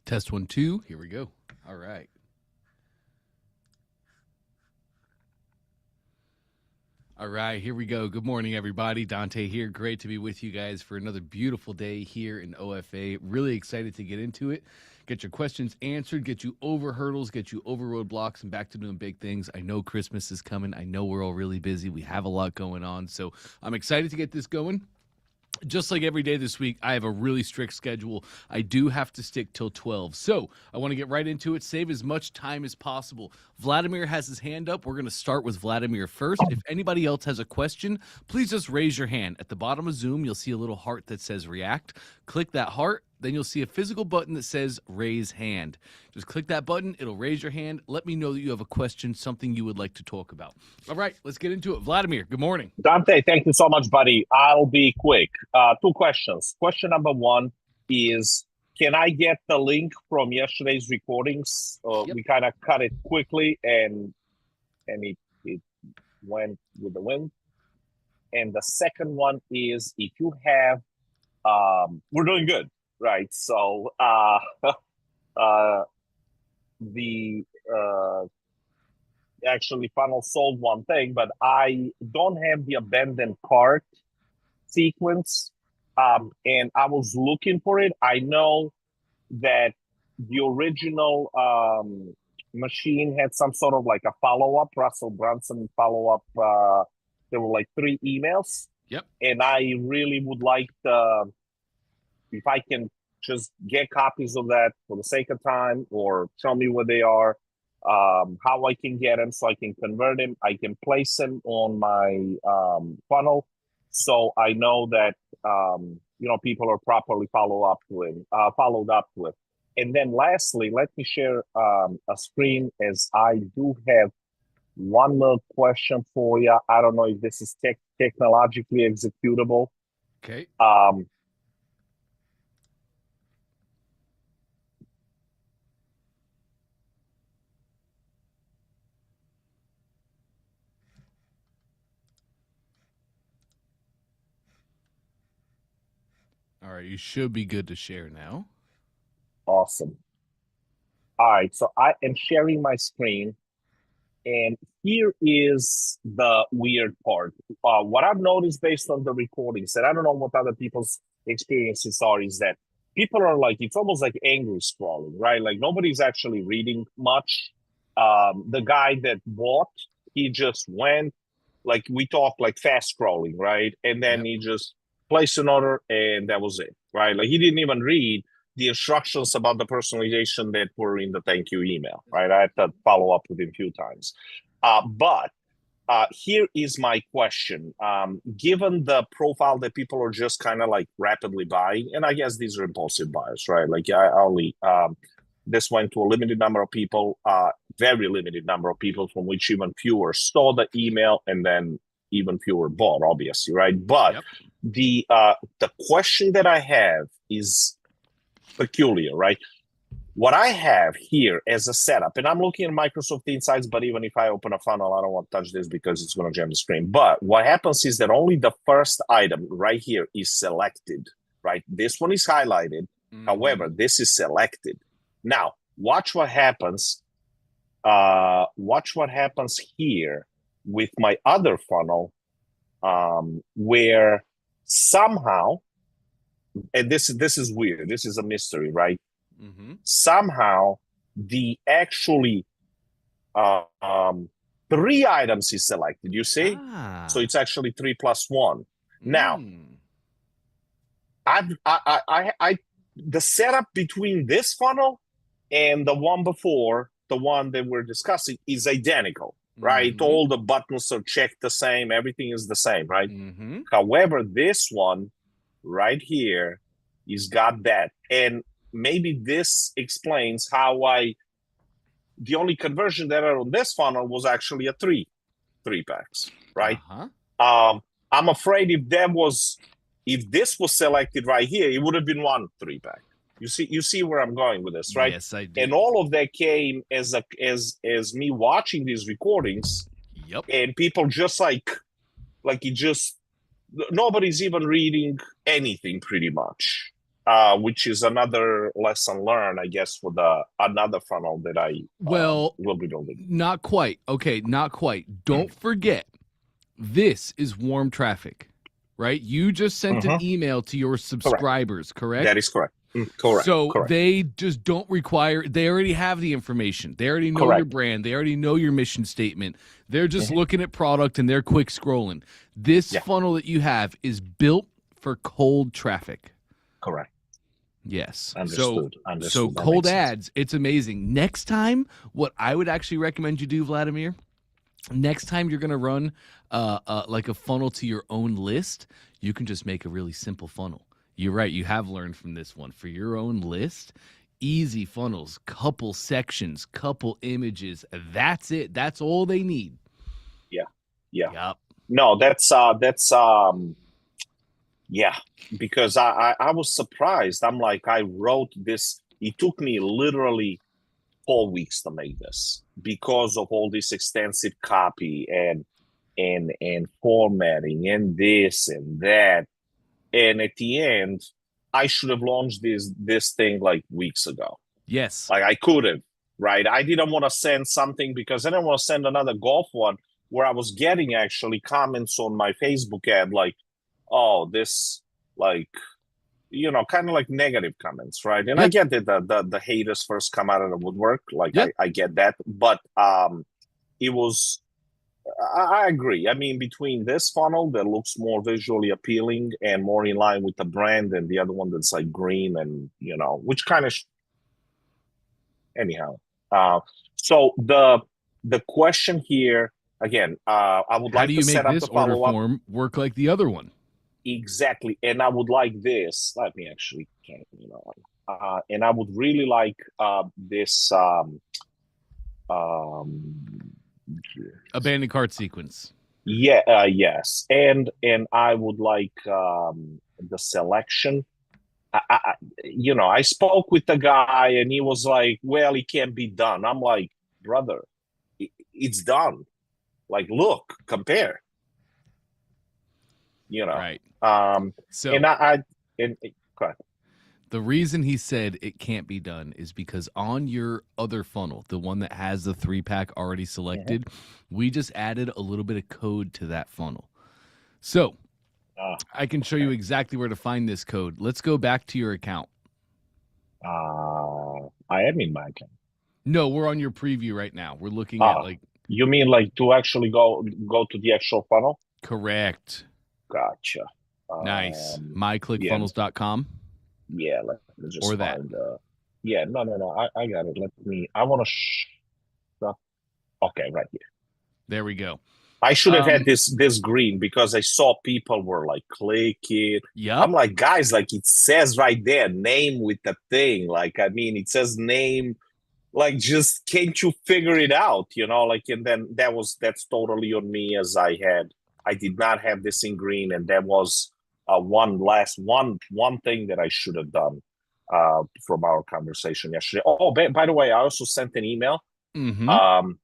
Test 1, 2. Here we go. All right. All right, here we go. Good morning, everybody. Dante here. Great to be with you guys for another beautiful day here in OFA. Really excited to get into it. Get your questions answered, get you over hurdles, get you over roadblocks, and back to doing big things. I know Christmas is coming. I know we're all really busy. We have a lot going on. So I'm excited to get this going. Just like every day this week, I have a really strict schedule. I do have to stick till 12. So I want to get right into it, save as much time as possible. Vladimir has his hand up. We're going to start with Vladimir first. If anybody else has a question, please just raise your hand. At the bottom of Zoom, you'll see a little heart that says react. Click that heart. Then you'll see a physical button that says raise hand. Just click that button. It'll raise your hand. Let me know that you have a question, something you would like to talk about. All right, let's get into it. Vladimir, good morning. Dante, thank you so much, buddy. I'll be quick. Two questions. Question number one is, can I get the link from yesterday's recordings? Yep. We kind of cut it quickly and it went with the wind. And the second one is, if you have, we're doing good. Right. So actually funnel solved one thing, but I don't have the abandoned cart sequence. And I was looking for it. I know that the original machine had some sort of like a follow-up, Russell Brunson follow-up. There were like 3 emails. Yep. And I really would like if I can just get copies of that for the sake of time, or tell me where they are, how I can get them so I can convert them. I can place them on my funnel, so I know that people are properly followed up with. And then lastly, let me share a screen, as I do have one more question for you. I don't know if this is technologically executable. Okay. All right, you should be good to share now. Awesome. All right, so I am sharing my screen, and here is the weird part. What I've noticed based on the recordings, and I don't know what other people's experiences are, is that people are like, it's almost like angry scrolling, right? Like nobody's actually reading much. The guy that bought, he just went, like we talk like fast scrolling, right? And then he just placed an order, and that was it, right? Like he didn't even read the instructions about the personalization that were in the thank you email, right? I had to follow up with him a few times. But here is my question. Given the profile that people are just kind of like rapidly buying, and I guess these are impulsive buyers, right? Like I only, this went to a limited number of people, very limited number of people, from which even fewer saw the email, and then even fewer bought, obviously, right? But the question that I have is peculiar, right? What I have here as a setup, and I'm looking at Microsoft Insights, but even if I open a funnel, I don't want to touch this because it's going to jam the screen. But what happens is that only the first item right here is selected, right? This one is highlighted. However, this is selected. Now, watch what happens. Watch what happens here with my other funnel, where somehow, and this is weird, this is a mystery, right? Somehow the actually 3 items is selected, you see? So it's actually 3 plus 1. Now, the setup between this funnel and the one before, the one that we're discussing, is identical, right? All the buttons are checked the same, everything is the same, right? However, this one right here is got that. And maybe this explains how the only conversion that are on this funnel was actually a 3 packs, right? I'm afraid if this was selected right here, it would have been 1 3-pack. You see where I'm going with this, right? Yes, I do. And all of that came as me watching these recordings. Yep. And people just like it just, nobody's even reading anything pretty much. which is another lesson learned, I guess, for the another funnel that I Well, will be building. not quite. Okay, not quite. Don't forget, this is warm traffic, right? You just sent an email to your subscribers, correct? That is correct. Correct. So correct. they just don't require, they already have the information. They already know your brand. They already know your mission statement. They're just looking at product and they're quick scrolling. This funnel that you have is built for cold traffic. Correct. Yes. Understood. So cold ads, it's amazing. Next time, what I would actually recommend you do, Vladimir, next time you're going to run like a funnel to your own list, you can just make a really simple funnel. You're right. You have learned from this one. For your own list, easy funnels, couple sections, couple images. That's it. That's all they need. Yeah. Yeah. Yep. No, that's yeah, because I was surprised. I'm like, I wrote this. It took me literally 4 weeks to make this because of all this extensive copy and formatting and this and that. And at the end, I should have launched this thing like weeks ago. Yes. Like I could have, right? I didn't want to send something because I didn't want to send another golf one where I was getting actually comments on my Facebook ad like, oh, this like, you know, kind of like negative comments, right? And I get that the haters first come out of the woodwork. Like I get that. But it was I agree. I mean, between this funnel that looks more visually appealing and more in line with the brand, and the other one that's like green and you know, which kind of anyhow. So the question here again, I would like to set up the follow-up. How do you make this order form work like the other one? Exactly, and I would like this. Let me actually, you know, and I would really like this. Abandoned cart sequence. Yeah, yes, and I would like the selection. You know, I spoke with the guy, and he was like, "Well, it can't be done." I'm like, "Brother, it's done. Like, look, compare." You know, right? So, and go ahead. The reason he said it can't be done is because on your other funnel, the one that has the 3-pack already selected, we just added a little bit of code to that funnel. So I can show you exactly where to find this code. Let's go back to your account. I am in my account. No, we're on your preview right now. We're looking at like. You mean like to actually go to the actual funnel? Correct. Gotcha. Nice. MyClickFunnels.com. Yeah, let me just or find. that. Yeah, no. I got it. I want to. Okay, right here. There we go. I should have had this green because I saw people were like clicking. Yep. I'm like, guys, like it says right there, name with the thing. Like, I mean, it says name. Like, just can't you figure it out? You know, like, and then that's totally on me as I did not have this in green, and that was one thing that I should have done from our conversation yesterday. Oh, by the way, I also sent an email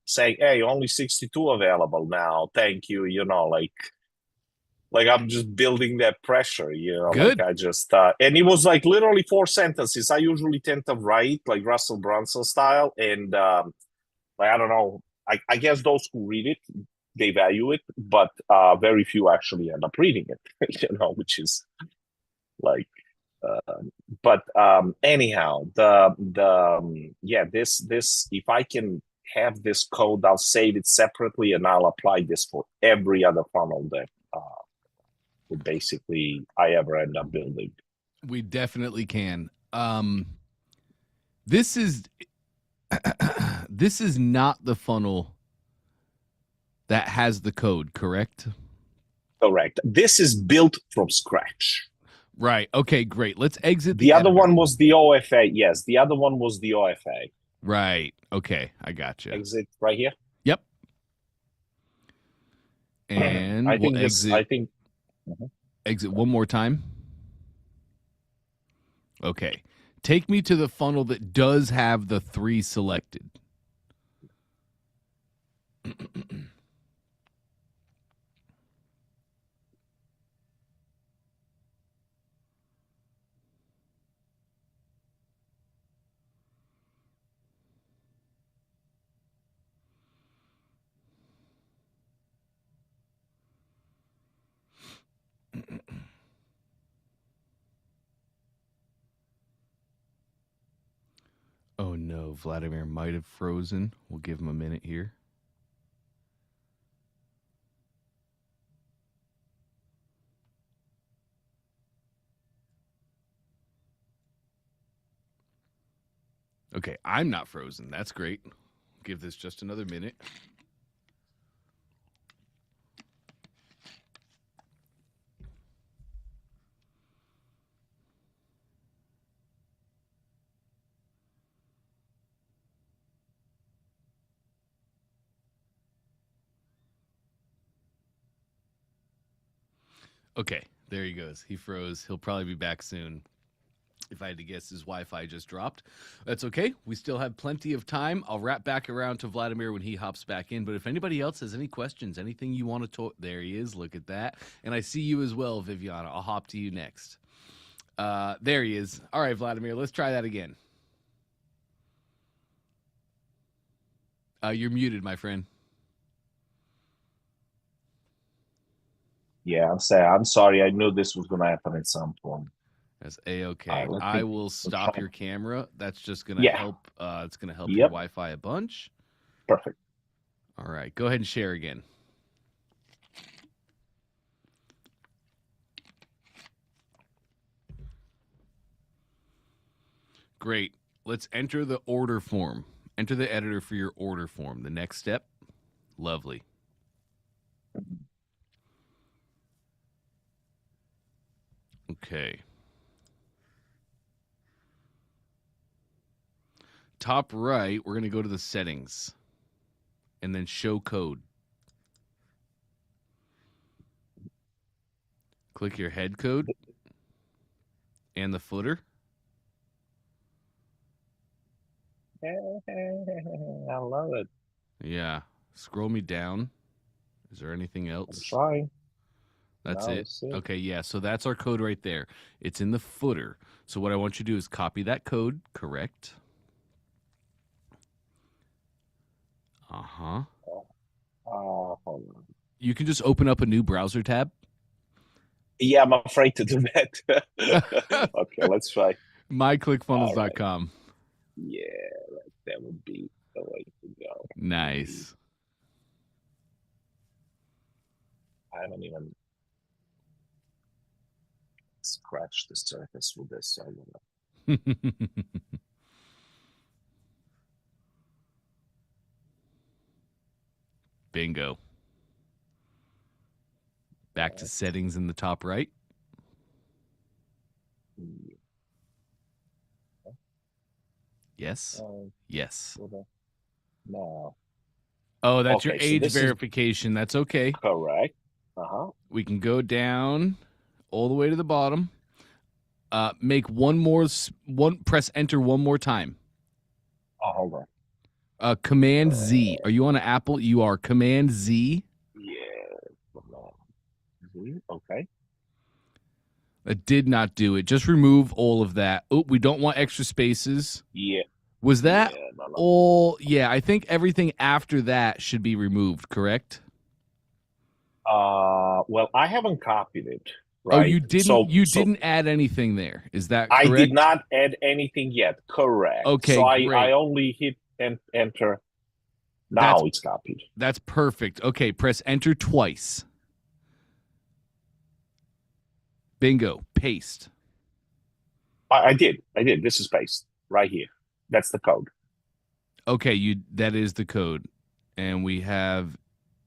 saying, "Hey, only 62 available now. Thank you." You know, like I'm just building that pressure. You know, Good. like I just and it was like literally 4 sentences. I usually tend to write like Russell Brunson style, and like I don't know. I guess those who read it, they value it, but very few actually end up reading it, you know, which is like, but anyhow, this, if I can have this code, I'll save it separately and I'll apply this for every other funnel that basically I ever end up building. We definitely can. This is this is not the funnel that has the code, correct? Correct. This is built from scratch. Right. Okay, great. Let's exit the other one was the OFA. Yes, the other one was the OFA. Right. Okay, I got you. Exit right here. Yep. And we'll exit. Exit one more time. Okay. Take me to the funnel that does have the 3 selected. Oh no, Vladimir might have frozen. We'll give him a minute here. Okay, I'm not frozen. That's great. Give this just another minute. Okay, there he goes. He froze. He'll probably be back soon. If I had to guess, his Wi-Fi just dropped. That's okay. We still have plenty of time. I'll wrap back around to Vladimir when he hops back in. But if anybody else has any questions, anything you want to talk, there he is. Look at that. And I see you as well, Viviana. I'll hop to you next. There he is. All right, Vladimir, let's try that again. You're muted, my friend. Yeah, I'm sorry. I knew this was going to happen at some point. That's a-okay. I will stop your camera. That's just going to help. It's going to help your Wi-Fi a bunch. Perfect. All right. Go ahead and share again. Great. Let's enter the order form. Enter the editor for your order form. The next step. Lovely. Okay. Top right, we're going to go to the settings and then show code. Click your head code and the footer. I love it. Yeah. Scroll me down. Is there anything else? I'm trying. That's it. Okay, yeah. So that's our code right there. It's in the footer. So what I want you to do is copy that code, correct? Uh-huh. Hold on. You can just open up a new browser tab. Yeah, I'm afraid to do that. Okay, let's try. myclickfunnels.com. Yeah, that would be the way to go. Nice. I haven't even scratched the surface with this. So I don't know. Bingo. Back to settings in the top right. Yes. Yes. No. Oh, that's your age verification. That's okay. Correct. We can go down all the way to the bottom. Make press enter one more time. Oh, hold on. Command Z. Are you on an Apple? You are. Command Z. Yeah. Okay. That did not do it. Just remove all of that. Oh, we don't want extra spaces. Yeah. Was that all? Yeah, I think everything after that should be removed, correct? Well, I haven't copied it. Right? Oh, you didn't. You didn't add anything there. Is that correct? I did not add anything yet. Correct. Okay, so great. I only hit enter. Now it's copied. That's perfect. Okay, press enter twice. Bingo. Paste. I did. This is paste right here. That's the code. Okay, that is the code. And we have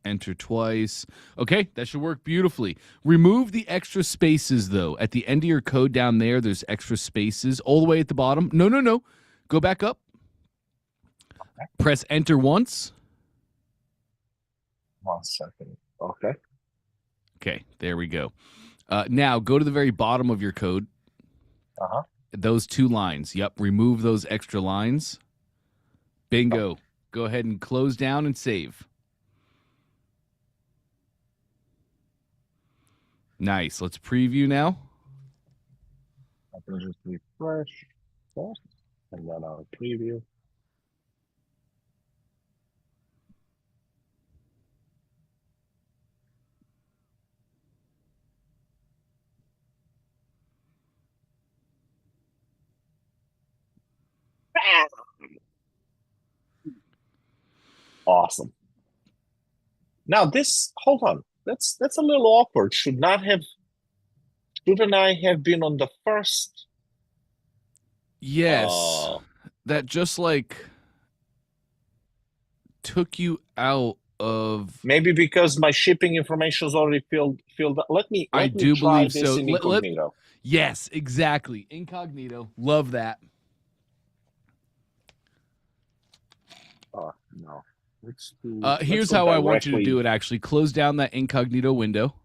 enter twice. Okay, that should work beautifully. Remove the extra spaces, though. At the end of your code down there's extra spaces all the way at the bottom. No. Go back up. Okay. Press enter once. 1 second. Okay. Okay, there we go. Now, go to the very bottom of your code. Those 2 lines. Yep, remove those extra lines. Bingo. Oh. Go ahead and close down and save. Nice. Let's preview now. I can just refresh first, and then I'll preview. Awesome. Now this, hold on. That's a little awkward. Shouldn't I have been on the first? Yes. That just like took you out of. Maybe because my shipping information is already filled up. Let me I do try believe this so. in incognito. Yes, exactly. Incognito. Love that. Oh no. Here's Let's how I want you to directly do it, actually. Close down that incognito window.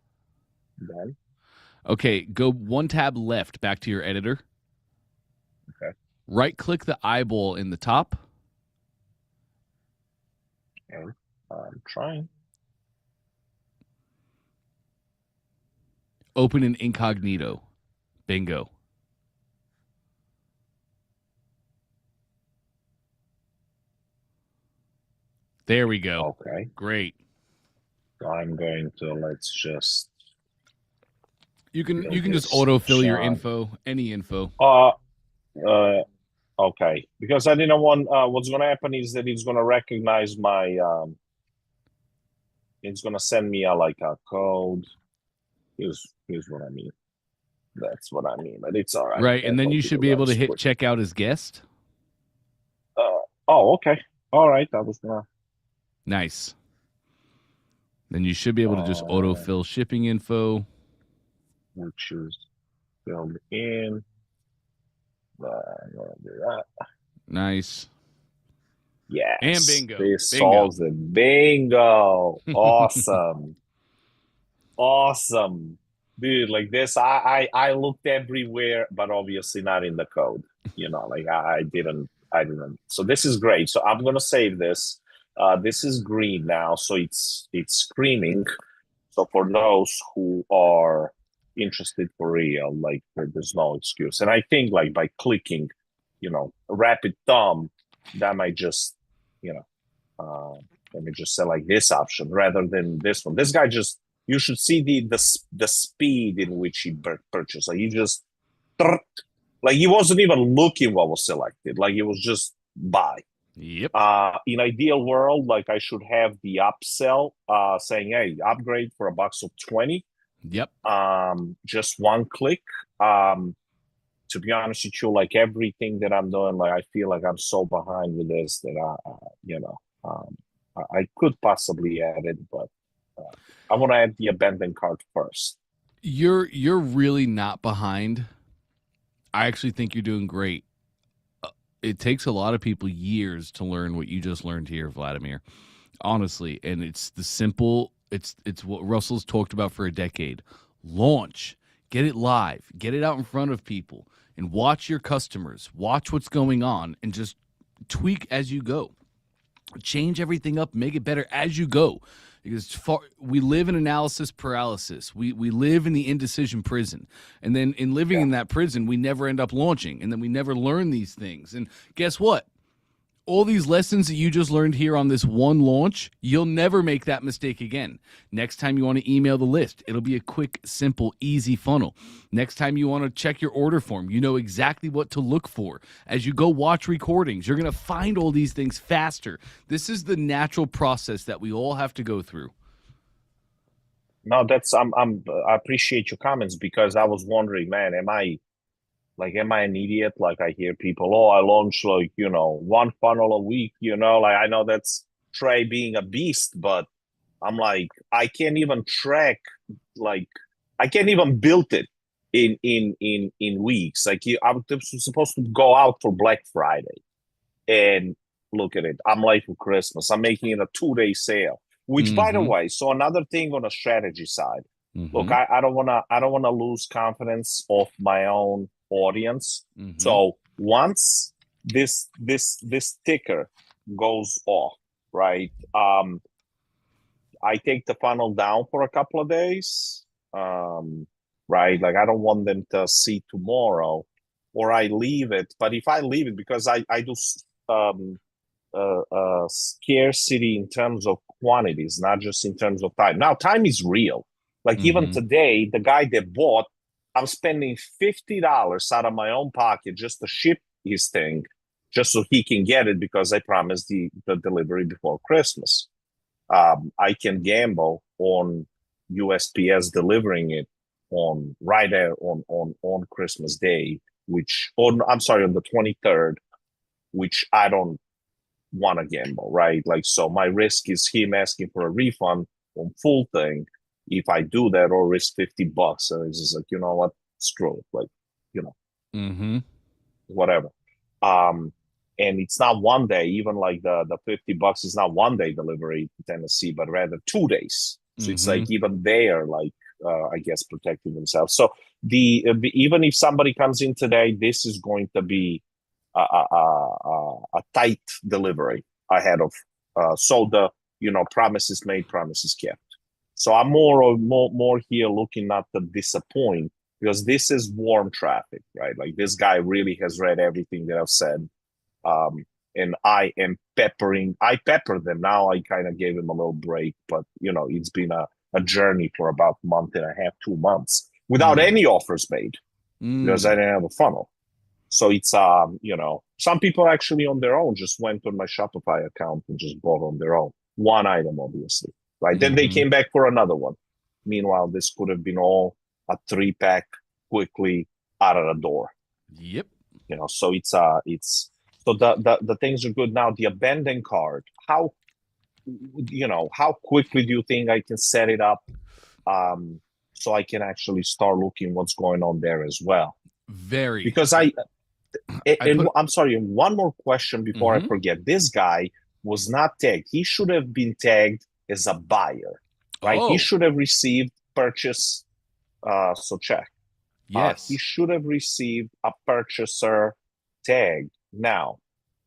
then. Okay, go one tab left back to your editor. Okay. Right-click the eyeball in the top. And I'm trying. Open an incognito. Bingo. There we go. Okay. Great. So I'm going to let's just You can just this autofill your shot. info, any info. Okay. Because I didn't want what's gonna happen is that it's gonna recognize my it's gonna send me a code. Here's what I mean. That's what I mean. But it's all right. Right, and then you should be able to hit check out as guest. Oh, okay. All right. I was gonna. Nice. Then you should be able to just autofill shipping info. Which is filled in. I'm gonna do that. Nice. Yes. And bingo. This solves it. Bingo. Awesome. Awesome. Dude, like this, I looked everywhere, but obviously not in the code. I didn't. So this is great. So I'm gonna save this. This is green now, so it's screaming. So for those who are interested for real, like there's no excuse. And I think like by clicking, a rapid thumb, that might just, let me just select this option rather than this one. This guy just, you should see the speed in which he purchased. Like he just, like he wasn't even looking what was selected. Like it was just buy. Yep. In ideal world, like I should have the upsell saying, hey, upgrade for $120. Yep. Just one click. To be honest with you, like everything that I'm doing, like I feel like I'm so behind with this that I could possibly add it, but I want to add the abandoned cart first. You're really not behind. I actually think you're doing great. It takes a lot of people years to learn what you just learned here, Vladimir. Honestly, and it's the simple. It's what Russell's talked about for a decade. Launch, get it live, get it out in front of people, and watch your customers. Watch what's going on, and just tweak as you go. Change everything up, make it better as you go. Because we live in analysis paralysis. We live in the indecision prison. And then in living in that prison, we never end up launching. And then we never learn these things. And guess what? All these lessons that you just learned here on this one launch, you'll never make that mistake again. Next time you want to email the list, it'll be a quick, simple, easy funnel. Next time you want to check your order form, you know exactly what to look for. As you go watch recordings, you're going to find all these things faster. This is the natural process that we all have to go through. No, I appreciate your comments because I was wondering, man, am I an idiot? Like I hear people, I launch one funnel a week, like I know that's Trey being a beast, but I'm like, I can't even track, like I can't even build it in weeks. Like I'm supposed to go out for Black Friday and look at it. I'm late for Christmas. I'm making it a 2-day sale, which by the way, so another thing on a strategy side, look, I don't want to lose confidence of my own audience. So once this ticker goes off, right? I take the funnel down for a couple of days, right? Like I don't want them to see tomorrow, or I leave it. But if I leave it, because I do scarcity in terms of quantities, not just in terms of time. Now, time is real. Like even today, the guy that bought, I'm spending $50 out of my own pocket just to ship his thing. just so he can get it because I promised the delivery before Christmas. I can gamble on USPS delivering it on right there on Christmas Day, I'm sorry, on the 23rd, which I don't want to gamble, right? Like, so my risk is him asking for a refund on full thing. If I do that, or risk $50, and it's just like, you know what, screw it, like, you know, whatever. And it's not one day, even like the $50 is not one day delivery to Tennessee, but rather 2 days. So it's like even they're like, I guess, protecting themselves. So even if somebody comes in today, this is going to be a tight delivery ahead of. So the promises made, promises kept. So I'm more here looking not to disappoint, because this is warm traffic, right? Like, this guy really has read everything that I've said. And I peppered them. Now I kind of gave him a little break, but it's been a journey for about a month and a half, 2 months without any offers made, because I didn't have a funnel. So it's, some people actually on their own just went on my Shopify account and just bought on their own. One item, obviously, right? Then they came back for another one. Meanwhile, this could have been all a 3-pack quickly out of the door. Yep. So it's so the things are good. Now, the abandoned cart, how quickly do you think I can set it up, so I can actually start looking what's going on there as well? Very. Because I'm sorry, one more question before I forget. This guy was not tagged. He should have been tagged as a buyer, right? He should have received purchase. So check. Yes. He should have received a purchaser tag. Now,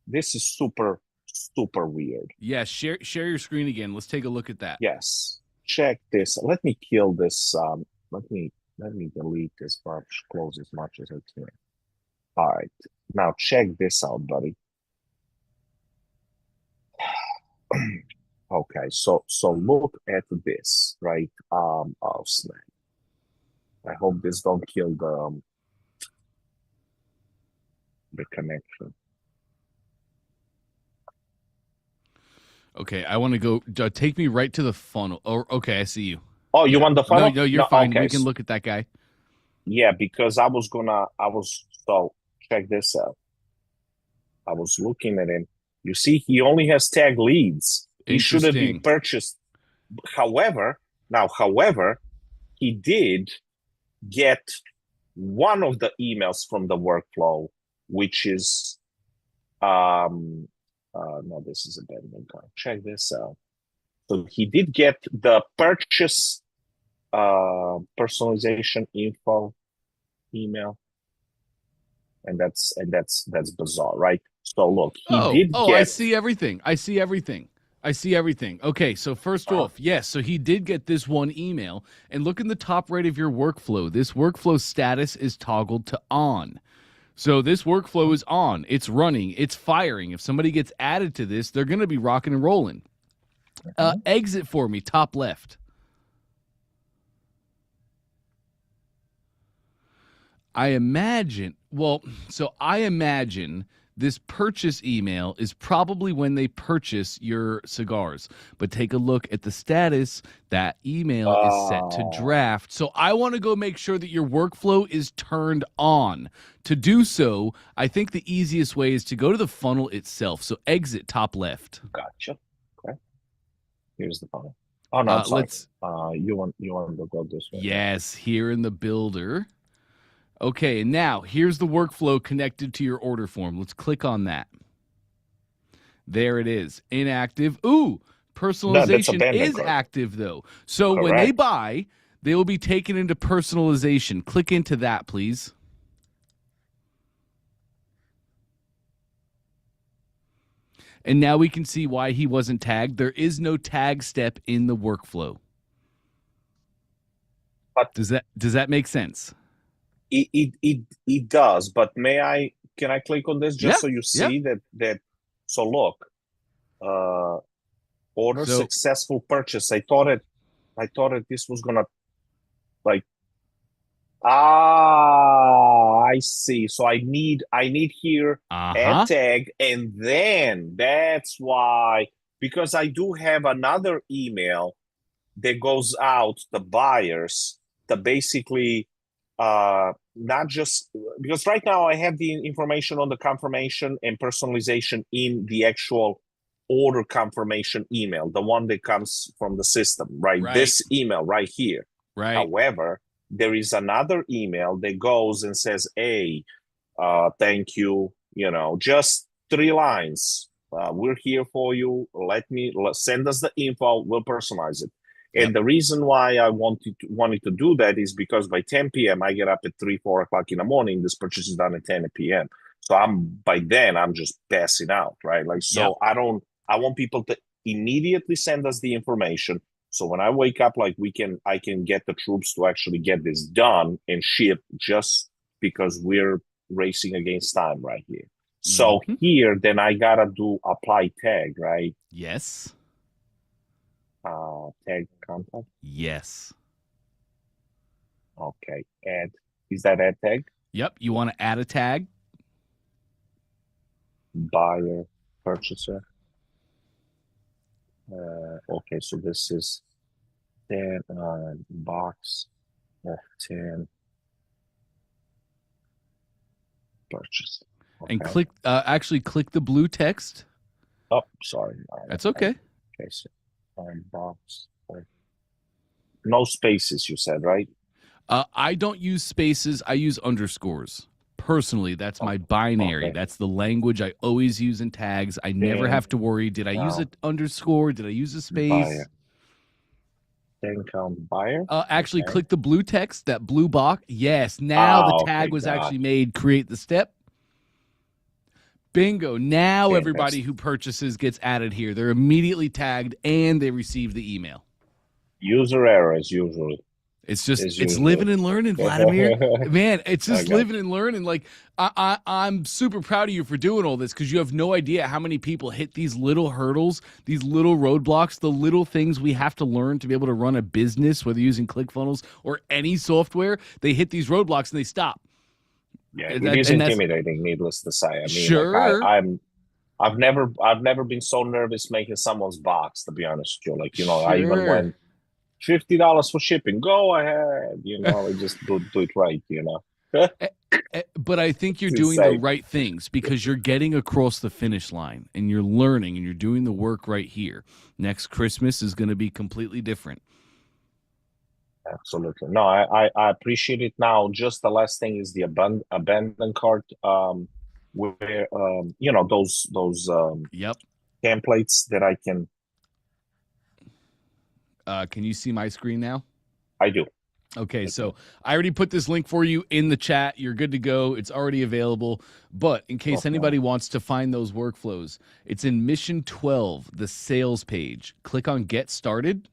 this is super, super weird. Yes. Share your screen again. Let's take a look at that. Yes. Check this. Let me kill this. Let me delete this much, close as much as I can. All right. Now check this out, buddy. Okay, so look at this, right? Oh snap. I hope this don't kill the connection. Okay, I want to go. Take me right to the funnel. Oh, okay, I see you. Oh, you want the funnel? No, you're fine. Okay. We can look at that guy. Yeah, because so check this out. I was looking at him. You see, he only has tag leads. He should have been purchased. However, he did get one of the emails from the workflow, which is no, this is a bad one. Check this out. So he did get the purchase personalization info email, and that's bizarre, right? So look, he did get. I see everything. Okay, so first off, yes, so he did get this one email, and look in the top right of your workflow. This workflow status is toggled to on. So this workflow is on. It's running. It's firing. If somebody gets added to this, they're going to be rocking and rolling. Exit for me, top left. I imagine this purchase email is probably when they purchase your cigars. But take a look at the status. That email is set to draft. So I want to go make sure that your workflow is turned on. To do so, I think the easiest way is to go to the funnel itself. So exit top left. Gotcha. Okay. Here's the funnel. Oh no, sorry. You want to go this way? Yes, here in the builder. Okay, and now here's the workflow connected to your order form. Let's click on that. There it is. Inactive. Ooh, personalization is active, though. So when they buy, they will be taken into personalization. Click into that, please. And now we can see why he wasn't tagged. There is no tag step in the workflow. But does that make sense? It does, but can I click on this just so you see that so look, order successful purchase. I thought this was gonna like I see. So I need here add tag, and then that's why, because I do have another email that goes out to buyers that basically not just because right now I have the information on the confirmation and personalization in the actual order confirmation email, the one that comes from the system, right? This email right here. Right. However, there is another email that goes and says, hey, thank you, just 3 lines. We're here for you. Send us the info. We'll personalize it. And the reason why I wanted to do that is because by 10 p.m. I get up at 3-4 o'clock in the morning. This purchase is done at 10 p.m. So by then I'm just passing out, right? Like, so I want people to immediately send us the information. So when I wake up, like I can get the troops to actually get this done and ship, just because we're racing against time right here. So here, then I gotta do apply tag, right? Yes. Tag contact? Yes. Okay. Is that add tag? Yep. You want to add a tag? Buyer, purchaser. Okay, so this is 10 box of 10 purchase. Okay. And actually click the blue text. Oh, sorry. That's okay. Okay, so box. No spaces, you said, right? I don't use spaces. I use underscores. Personally, that's my binary. That's the language I always use in tags. I never have to worry, did I use an underscore? Did I use a space? Buyer. Then count buyer. Actually, click the blue text, that blue box. Yes, now the tag was actually made. Create the step. Bingo. Now everybody who purchases gets added here. They're immediately tagged and they receive the email. User error as usual. It's living and learning, Vladimir. Man, it's just living and learning. Like, I'm super proud of you for doing all this, because you have no idea how many people hit these little hurdles, these little roadblocks, the little things we have to learn to be able to run a business, whether using ClickFunnels or any software. They hit these roadblocks and they stop. Yeah, it is intimidating, needless to say. I mean, sure. I've never been so nervous making someone's box, to be honest with you. Like, sure. I even went $50 for shipping. Go ahead, just do it right, But I think you're doing the right things, because you're getting across the finish line and you're learning and you're doing the work right here. Next Christmas is going to be completely different. Absolutely. No, I appreciate it. Now, just the last thing is the abandoned cart, where those templates that I can. Can you see my screen now? I do. Okay, so I already put this link for you in the chat. You're good to go. It's already available. But in case anybody wants to find those workflows, it's in Mission 12, the sales page. Click on Get Started.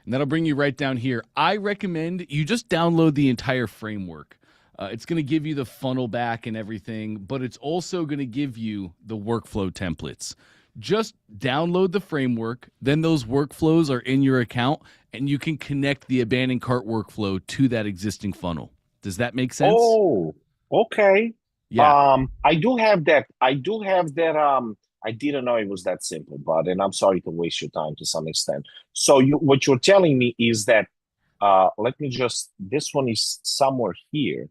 And that'll bring you right down here. I recommend you just download the entire framework. It's going to give you the funnel back and everything, but it's also going to give you the workflow templates. Just download the framework, then those workflows are in your account, and you can connect the abandoned cart workflow to that existing funnel. Does that make sense? Oh, okay. Yeah. I do have that. I didn't know it was that simple, and I'm sorry to waste your time to some extent. So what you're telling me is that, this one is somewhere here.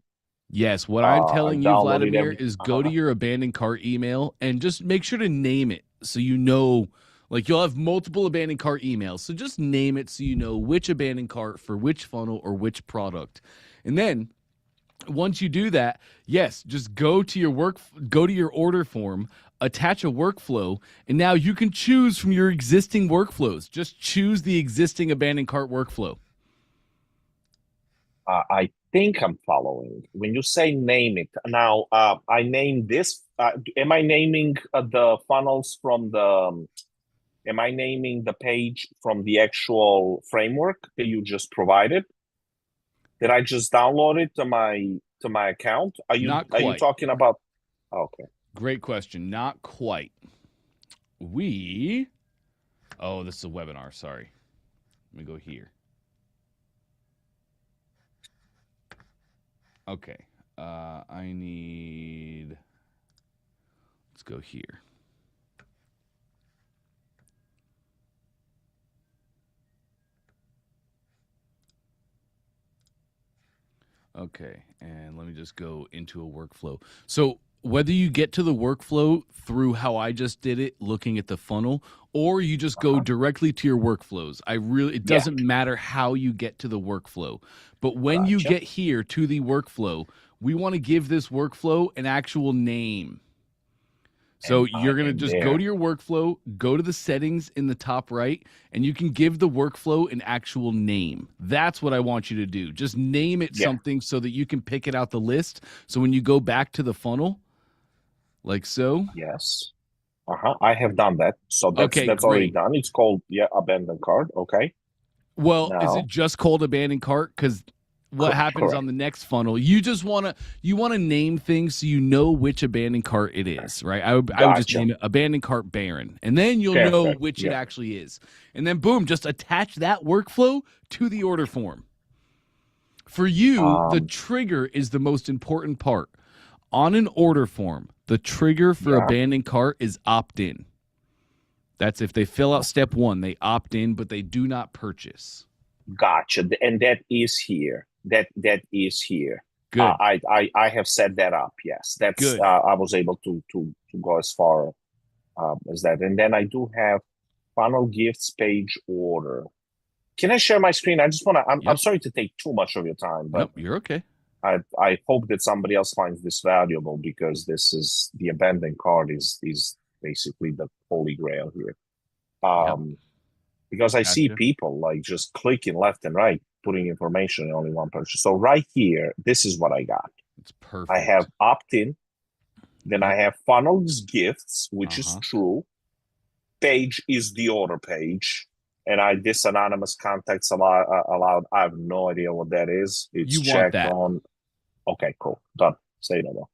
Yes, what I'm telling you, Vladimir, is go to your abandoned cart email and just make sure to name it, so you know, like, you'll have multiple abandoned cart emails. So just name it so you know which abandoned cart for which funnel or which product. And then once you do that, yes, just go to your order form, attach a workflow, and now you can choose from your existing workflows. Just choose the existing abandoned cart workflow. I think I'm following. When you say name it, now I name this. Am I naming the funnels from the? Am I naming the page from the actual framework that you just provided? Did I just download it to my account? Are you talking about? Okay. Great question. Not quite. This is a webinar. Sorry. Let me go here. Okay. I need. Let's go here. Okay, and let me just go into a workflow. So whether you get to the workflow through how I just did it, looking at the funnel, or you just go Uh-huh. directly to your workflows, it Yeah, doesn't matter how you get to the workflow. But when you gotcha. get here to the workflow, we want to give this workflow an actual name. So And I you're going to am just go to there. your workflow, go to the settings in the top right, and you can give the workflow an actual name. That's what I want you to do. Just name it Yeah, something so that you can pick it out the list. So when you go back to the funnel, like so. yes. Uh-huh. I have done that. So Okay, that's already great. done. It's called, yeah, abandoned cart. Okay. Well, is it Now, just called abandoned cart? Because what happens on correct. the next funnel, you wanna name things so you know which abandoned cart it is, right? I would just Gotcha. name it abandoned cart Baron, and then you'll know Perfect. which it Yeah. actually is. And then boom, just attach that workflow to the order form. For you, the Um, trigger is the most important part. On an order form, the trigger for yeah. abandoned cart is opt in. That's if they fill out step 1, they opt in, but they do not purchase. Gotcha. And that is here. That is here. Good. I have set that up. Yes, that's Good. I was able to go as far as that. And then I do have funnel gifts page order. Can I share my screen? I just want to. I'm Yep. sorry to take too much of your time, but Nope, you're okay. I hope that somebody else finds this valuable because this is the abandoned card is basically the holy grail here. Yep. Because I see Gotcha. people like just clicking left and right, putting information in only one purchase. So right here, this is what I got. It's I have perfect. opt-in, then I Yep. have funnels gifts, which is Uh-huh. true. Page is the order page. And I this anonymous contacts allowed. I have no idea what that is. It's You want checked that. on. Okay, cool. Done. Say no more.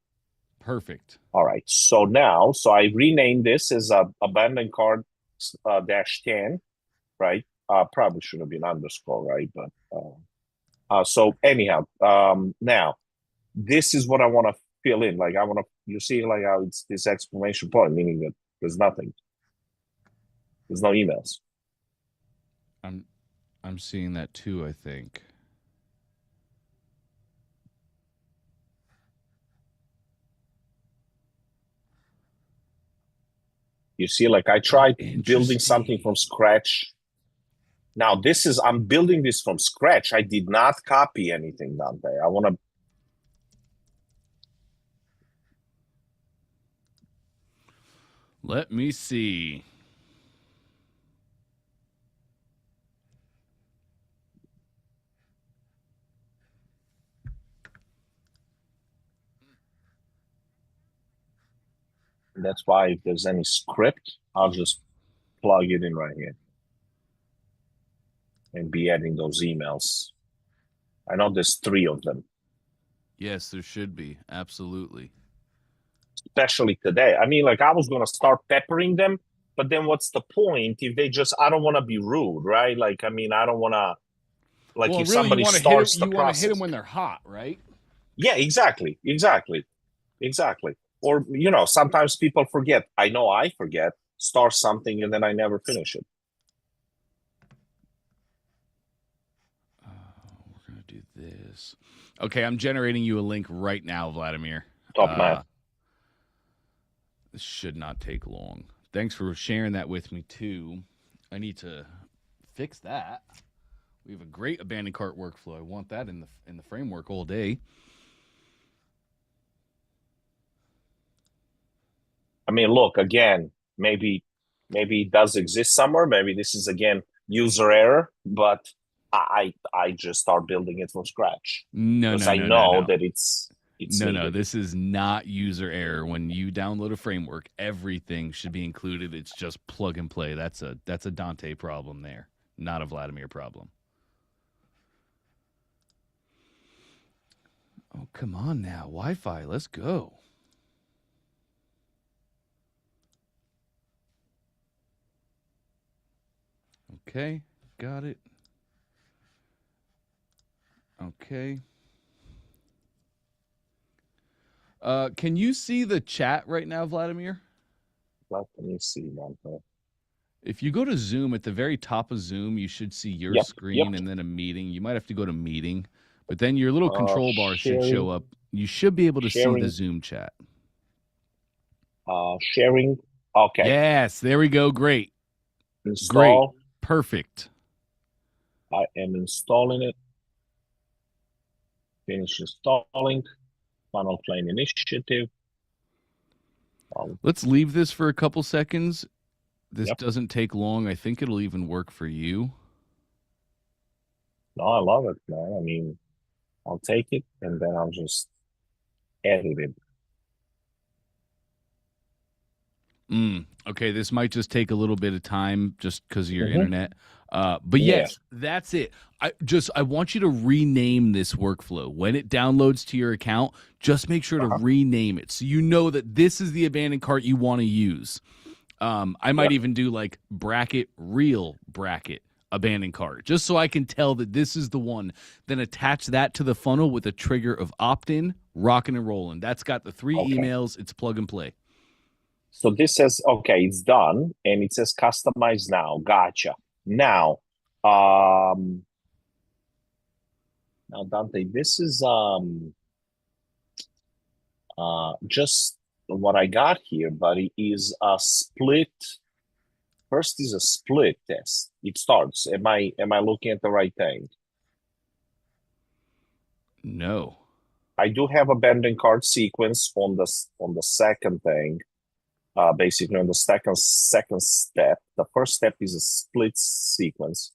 Perfect. All right. So now, so I renamed this as a abandoned card dash 10, right? Probably should have been underscore, right? But so anyhow, now this is what I want to fill in. Like I want to, you see, like how it's this exclamation point, meaning that there's nothing, there's no emails. I'm I'm seeing that too, I think. You see, like I Oh, tried building something from interesting. scratch. Now this is I'm building this from scratch. I did not copy anything, Dante. I want to. Let me see. That's why if there's any script, I'll just plug it in right here and be adding those emails. I know there's 3 of them, Yes, there should be. Absolutely. especially today. I mean, like I was gonna start peppering them, but then what's the point if they just? I don't want to be rude, right? Like, I mean, I don't want to. Like, Well, if really, you somebody want to hit it. starts the You want to hit them process, when they're hot, right? yeah, exactly. Or sometimes people forget. I know I forget. Start something and then I never finish it. We're gonna do this. Okay, I'm generating you a link right now, Vladimir. Top man. This should not take long. Thanks for sharing that with me too. I need to fix that. We have a great abandoned cart workflow. I want that in the framework all day. I mean, look again. Maybe it does exist somewhere. Maybe this is again user error, but I just start building it from scratch No, because no, I no, no, know no. that it's No. needed. This is not user error. When you download a framework, everything should be included. It's just plug and play. That's a Dante problem there, not a Vladimir problem. Oh, come on now. Wi-Fi, let's go. Okay, got it. Okay. Can you see the chat right now, Vladimir? Let me see, Dante. If you go to Zoom, at the very top of Zoom, you should see your Yep, yep. screen and then a meeting. You might have to go to meeting, but then your little control bar should show Sharing, up. You should be able to see the sharing, Zoom chat. sharing. Okay, Yes, there we go. Great. Great. install. Perfect. I am installing it. Finish installing. Funnel plane initiative. Let's leave this for a couple seconds. This Yep. doesn't take long. I think it'll even work for you. No, I love it, man. I mean, I'll take it and then I'll just edit it. Okay, this might just take a little bit of time just because of your Mm-hmm. internet. But Yeah. yes, that's it. I want you to rename this workflow. When it downloads to your account, just make sure to Uh-huh. rename it so you know that this is the abandoned cart you want to use. I might Yep. even do like bracket, real bracket, abandoned cart, just so I can tell that this is the one. Then attach that to the funnel with a trigger of opt-in, rocking and rolling. That's got the 3 Okay. emails. It's plug and play. So this says, okay, it's done, and it says customize now. Gotcha. Now, now Dante, this is just what I got here, but it is a split. First is a split test. It starts. Am I looking at the right thing? No. I do have abandoned cart sequence on the second thing. Basically on the second step. The first step is a split sequence,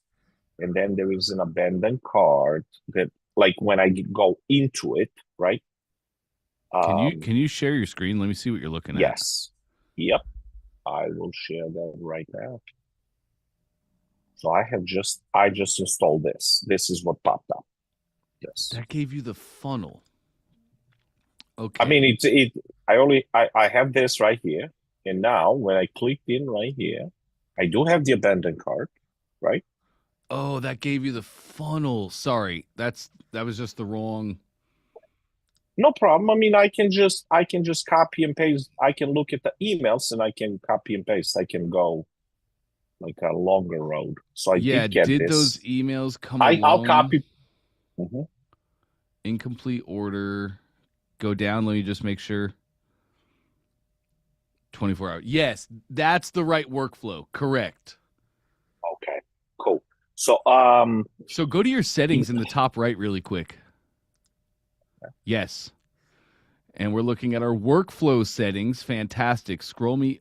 and then there is an abandoned cart that, like, when I go into it, right? Can you share your screen? Let me see what you're looking at. Yes. Yep. I will share that right now. So I just installed this. This is what popped up. Yes. That gave you the funnel. Okay. I mean, I have this right here, and now when I click in right here, I do have the abandoned cart, right? Oh, that gave you the funnel. Sorry. That was just the wrong. No problem. I mean, I can just copy and paste. I can look at the emails and I can copy and paste. I can go like a longer road. So I Yeah, did get did this. those emails come I'll along? copy. Mhm. Incomplete order. Go down. Let me just make sure. 24 hours. Yes, that's the right workflow. Correct. Okay, cool. So So go to your settings in the top right really quick. Yes. And we're looking at our workflow settings. Fantastic. Scroll me.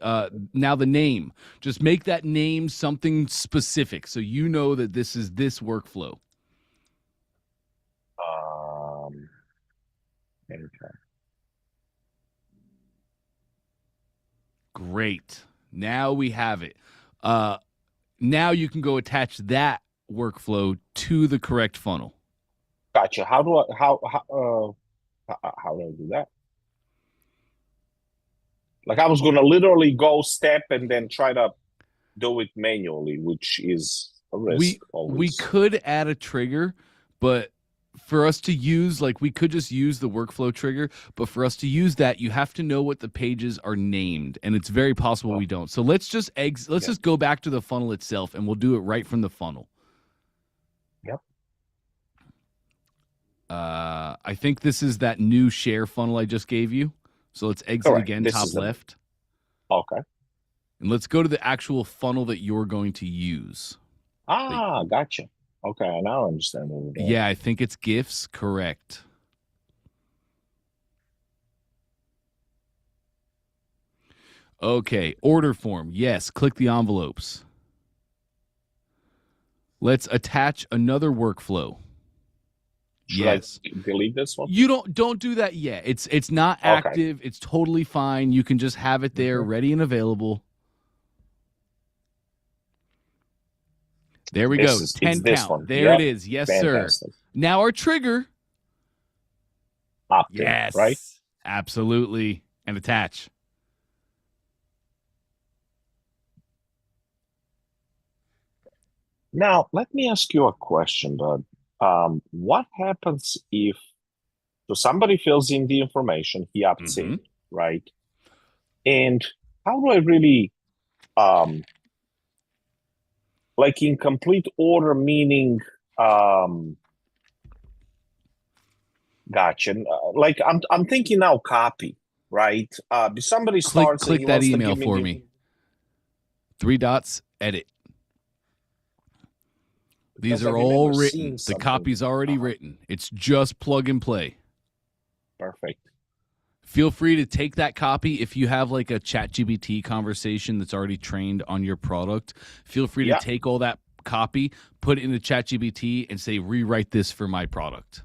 Now the name. Just make that name something specific so you know that this is this workflow. okay. Great. Now we have it. Now you can go attach that workflow to the correct funnel. Gotcha. How do I do that? Like, I was gonna literally go step and then try to do it manually, which is a risk always. We could add a trigger, but for us to use, like, we could just use the workflow trigger, but for us to use that, you have to know what the pages are named, and it's very possible we don't. So let's just just go back to the funnel itself, and we'll do it right from the funnel. Yep. I think this is that new share funnel I just gave you. So let's exit Correct. again, This top is the- left. Okay. And let's go to the actual funnel that you're going to use. Gotcha. Okay, now I understand what we're doing. Yeah, I think it's gifts. Correct. Okay, order form. Yes, click the envelopes. Let's attach another workflow. Should Yes. I delete this one? You don't do that yet. It's not active. It's totally fine. You can just have it there ready and available. There we go. 10 count. One. There it is. Yes, Fantastic. sir. Now our trigger. Opt-in, Yes. right? Absolutely. And attach. Now, let me ask you a question, Bud. What happens if So somebody fills in the information, he opts in, right? And how do I really, like in complete order, meaning, gotcha. Like I'm thinking now copy, right? If somebody starts and Click he that wants to email give me for me. 3 dots, edit. These are all written. The copy's already written. It's just plug and play. Perfect. Feel free to take that copy if you have like a ChatGPT conversation that's already trained on your product. Feel free to take all that copy, put it into ChatGPT, and say, rewrite this for my product.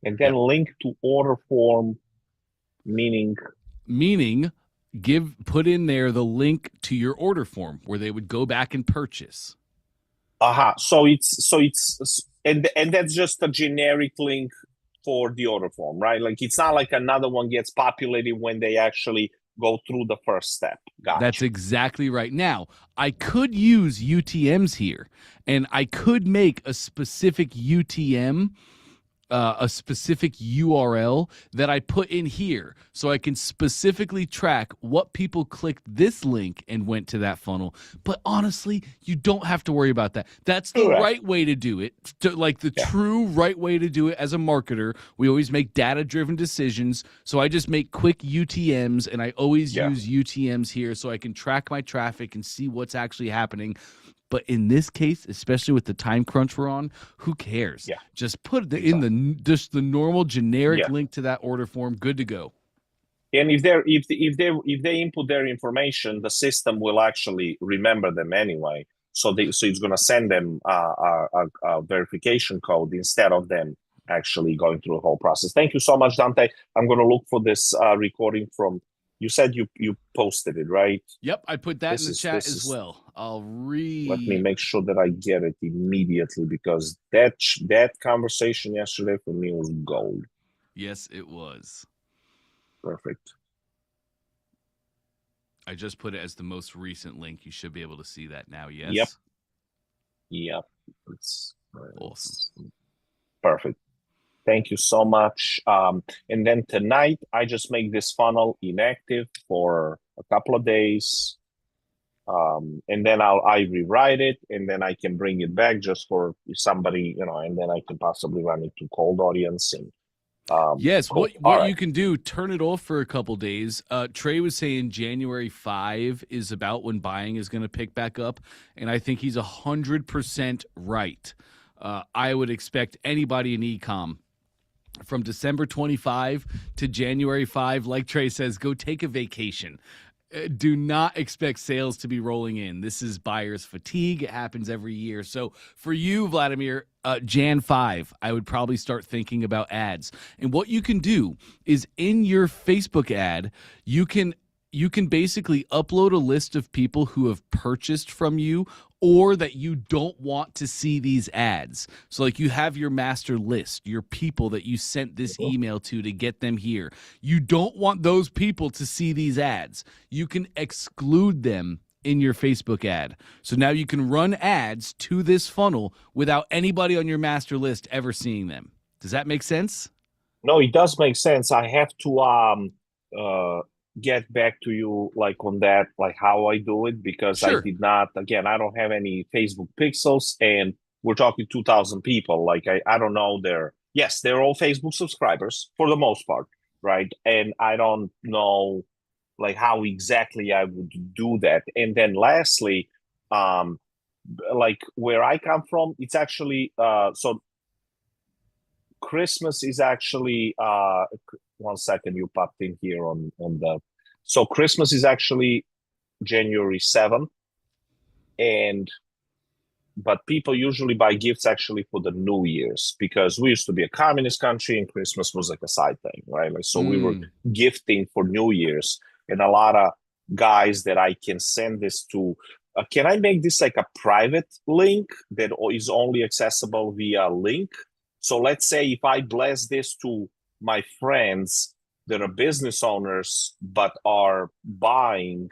And then link to order form, meaning put in there the link to your order form where they would go back and purchase. So it's and that's just a generic link for the order form, right? Like it's not like another one gets populated when they actually go through the first step. Gotcha. That's exactly right. Now, I could use UTMs here, and I could make a specific UTM, a specific URL that I put in here so I can specifically track what people clicked this link and went to that funnel. But honestly, you don't have to worry about that. That's the right way to do it. Like the true right way to do it as a marketer. We always make data-driven decisions. So I just make quick UTMs, and I always use UTMs here so I can track my traffic and see what's actually happening. But in this case, especially with the time crunch we're on, who cares? Just put in just the normal generic link to that order form. Good to go. And if they input their information, the system will actually remember them anyway. So it's going to send them a verification code instead of them actually going through the whole process. Thank you so much, Dante. I'm going to look for this recording from. You said you posted it, right? Yep, I put that in the chat as well. I'll read. Let me make sure that I get it immediately because that conversation yesterday for me was gold. Yes, it was. Perfect. I just put it as the most recent link. You should be able to see that now. Yes. Yep. It's awesome. Perfect. Thank you so much. And then tonight, I just make this funnel inactive for a couple of days. And then I rewrite it, and then I can bring it back just for somebody, and then I can possibly run it to cold audience. And yes, cool. What you can do, turn it off for a couple days. Trey was saying January 5 is about when buying is going to pick back up, and I think he's 100% right. I would expect anybody in e-com from December 25 to January 5, like Trey says, go take a vacation. Do not expect sales to be rolling in. This is buyer's fatigue. It happens every year. So for you, Vladimir, Jan 5, I would probably start thinking about ads. And what you can do is in your Facebook ad, you can basically upload a list of people who have purchased from you or that you don't want to see these ads. So like you have your master list, your people that you sent this email to get them here. You don't want those people to see these ads. You can exclude them in your Facebook ad. So now you can run ads to this funnel without anybody on your master list ever seeing them. Does that make sense? No, it does make sense. I have to get back to you like on that, like how I do it, because I did not, again, I don't have any Facebook pixels, and we're talking 2,000 people. Like I don't know they're all Facebook subscribers for the most part, right? And I don't know like how exactly I would do that. And then lastly, like where I come from, it's actually so Christmas is actually 1 second, you popped in here on the. So Christmas is actually January 7th, but people usually buy gifts actually for the New Year's, because we used to be a communist country and Christmas was like a side thing, right? Like, so we were gifting for New Year's, and a lot of guys that I can send this to. Can I make this like a private link that is only accessible via link? So let's say if I bless this to my friends that are business owners but are buying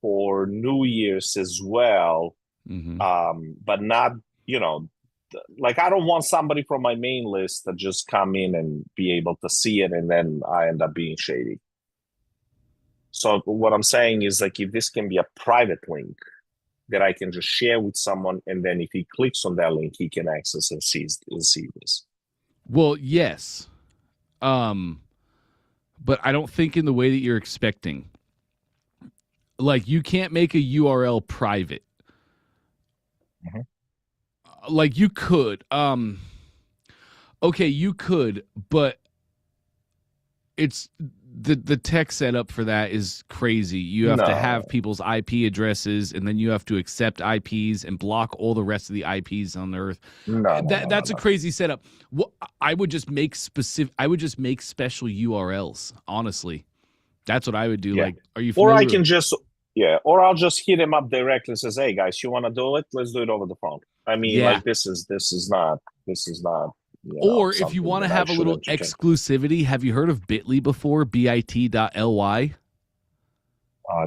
for New Year's as well, but not, like I don't want somebody from my main list to just come in and be able to see it, and then I end up being shady. So what I'm saying is like if this can be a private link that I can just share with someone, and then if he clicks on that link, he can access and see this. Well, yes. But I don't think in the way that you're expecting. Like you can't make a URL private. Mhm. Like you could. Okay, you could, but it's the tech setup for that is crazy. You have to have No, people's IP addresses, and then you have to accept IPs and block all the rest of the IPs on Earth. no, no, no, no, That's a no. crazy setup. What I would just make specific. I would just make special URLs. Honestly, that's what I would do. Yeah. Like, are you Or I familiar can with? just, yeah, or I'll just hit him up directly and says, "Hey guys, you want to do it? Let's do it over the phone." I mean, Yeah. like this is not Or if you something want to that I have a should little entertain. exclusivity, have you heard of Bitly before? bit.ly.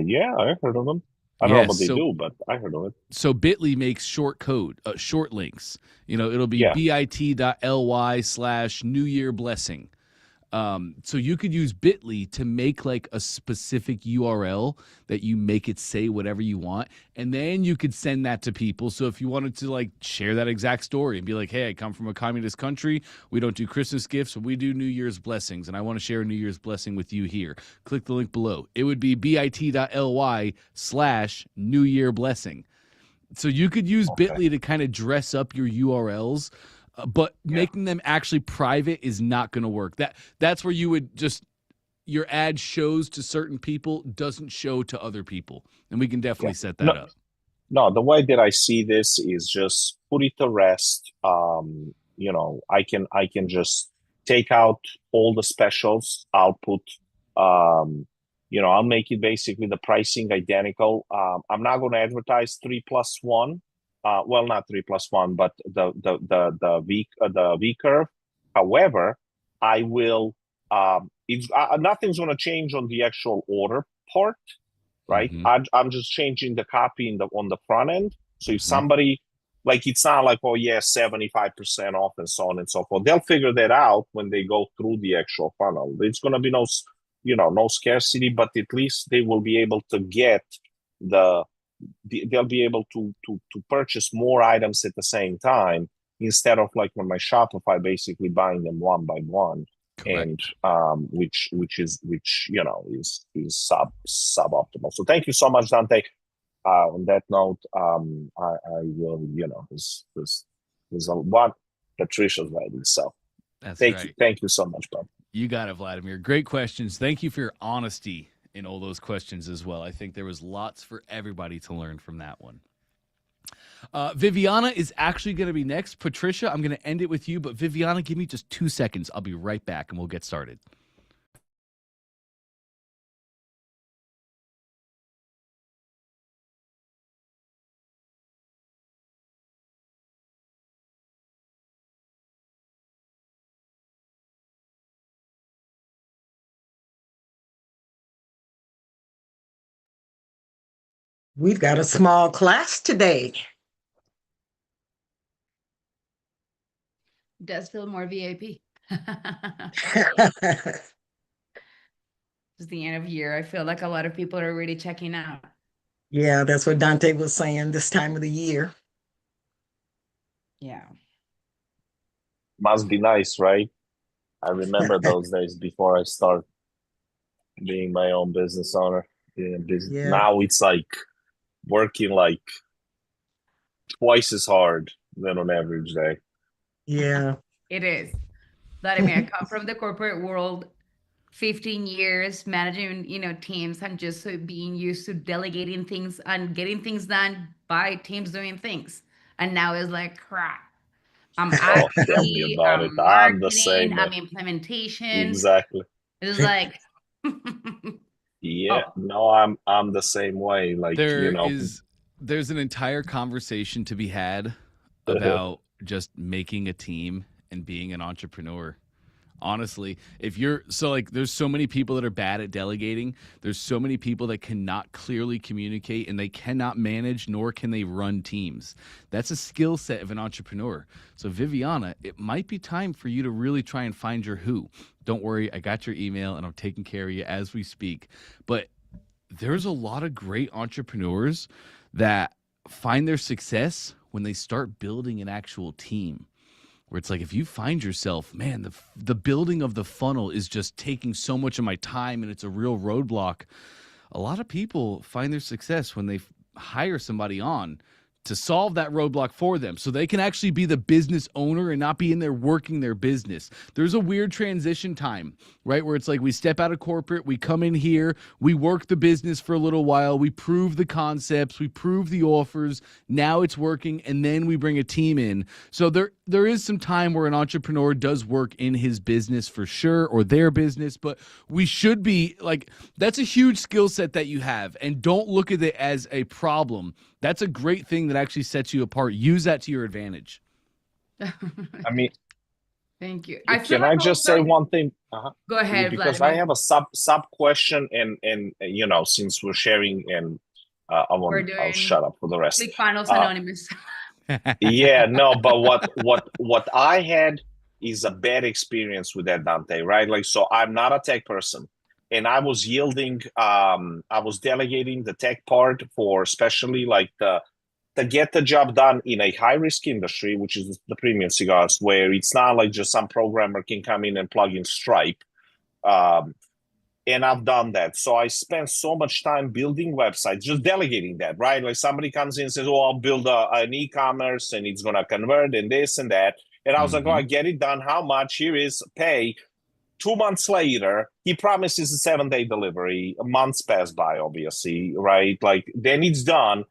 Yeah, I heard of them. I don't know Yes. what they So do, but I heard of it. Bitly makes short code, short links. It'll be Yeah. bit.ly/New Year Blessing. So you could use Bitly to make like a specific URL that you make it say whatever you want, and then you could send that to people. So if you wanted to like share that exact story and be like, "Hey, I come from a communist country. We don't do Christmas gifts, but we do New Year's blessings, and I want to share a New Year's blessing with you here." Click the link below. It would be bit.ly/New Year Blessing. So you could use Okay. Bitly to kind of dress up your URLs, but Yeah. making them actually private is not going to work. That's where you would just your ad shows to certain people, doesn't show to other people, and we can Yeah. definitely set No, that up. no, the way that I see this is just put it to rest. I can just take out all the specials. I'll put I'll make it basically the pricing identical. I'm not going to advertise 3+1. Well, not 3+1, but the V curve. However, I will. It's nothing's going to change on the actual order part, right? Mm-hmm. I'm just changing the copy on the front end. So if Mm-hmm. somebody, like, it's not like, oh yeah, 75% off and so on and so forth. They'll figure that out when they go through the actual funnel. It's going to be no scarcity, but at least they will be able to get the they'll be able to purchase more items at the same time, instead of like on my Shopify basically buying them one by one, and Correct. which is suboptimal. So thank you so much, Dante. On that note, I will, there's a lot Patricia's writing. So That's thank you, right. thank you so much, bud. You got it, Vladimir. Great questions. Thank you for your honesty in all those questions as well. I think there was lots for everybody to learn from that one. Viviana is actually going to be next. Patricia, I'm going to end it with you, but Viviana, give me just 2 seconds. I'll be right back and we'll get started. We've got a small class today. Does feel more VIP. It's the end of year. I feel like a lot of people are already checking out. Yeah, that's what Dante was saying this time of the year. Yeah. Must be nice, right? I remember those days before I start being my own business owner. Yeah, Yeah, now it's like working like twice as hard than on average day. yeah. It is. Vladimir, I come from the corporate world, 15 years managing, teams and just being used to delegating things and getting things done by teams doing things. And now it's like crap. I'm Oh, tell me IT, about it. I'm I'm the marketing, same I'm way. implementation. Exactly. It's like, Yeah. oh, No, I'm the same way. Like, There's an entire conversation to be had about just making a team and being an entrepreneur. honestly. If you're there's so many people that are bad at delegating. There's so many people that cannot clearly communicate, and they cannot manage, nor can they run teams. That's a skill set of an entrepreneur. So Viviana, it might be time for you to really try and find your who. Don't worry, I got your email and I'm taking care of you as we speak. But there's a lot of great entrepreneurs that find their success when they start building an actual team. Where it's like, if you find yourself, man, the building of the funnel is just taking so much of my time and it's a real roadblock. A lot of people find their success when they hire somebody on to solve that roadblock for them so they can actually be the business owner and not be in there working their business. There's a weird transition time, right? Where it's like we step out of corporate, we come in here, we work the business for a little while, we prove the concepts, we prove the offers, now it's working, and then we bring a team in. So there is some time where an entrepreneur does work in his business for sure, or their business, but we should be like, that's a huge skill set that you have, and don't look at it as a problem. That's a great thing that actually sets you apart. Use that to your advantage. I mean, thank you. can I just say one thing? Go ahead, because Vladimir. I have a sub question, and since we're sharing, and I'll shut up for the rest. ClickFunnels Anonymous. Yeah, no, but what I had is a bad experience with that, Dante, right? Like, so I'm not a tech person, and I was I was delegating the tech part for especially like to get the job done in a high risk industry, which is the premium cigars, where it's not like just some programmer can come in and plug in Stripe. And I've done that. So I spent so much time building websites, just delegating that, right? Like somebody comes in and says, oh, I'll build an e-commerce and it's going to convert and this and that. And I was like, oh, I get it done. How much? Here is pay. 2 months later, he promises a 7-day delivery. Months pass by, obviously, right? Like then it's done.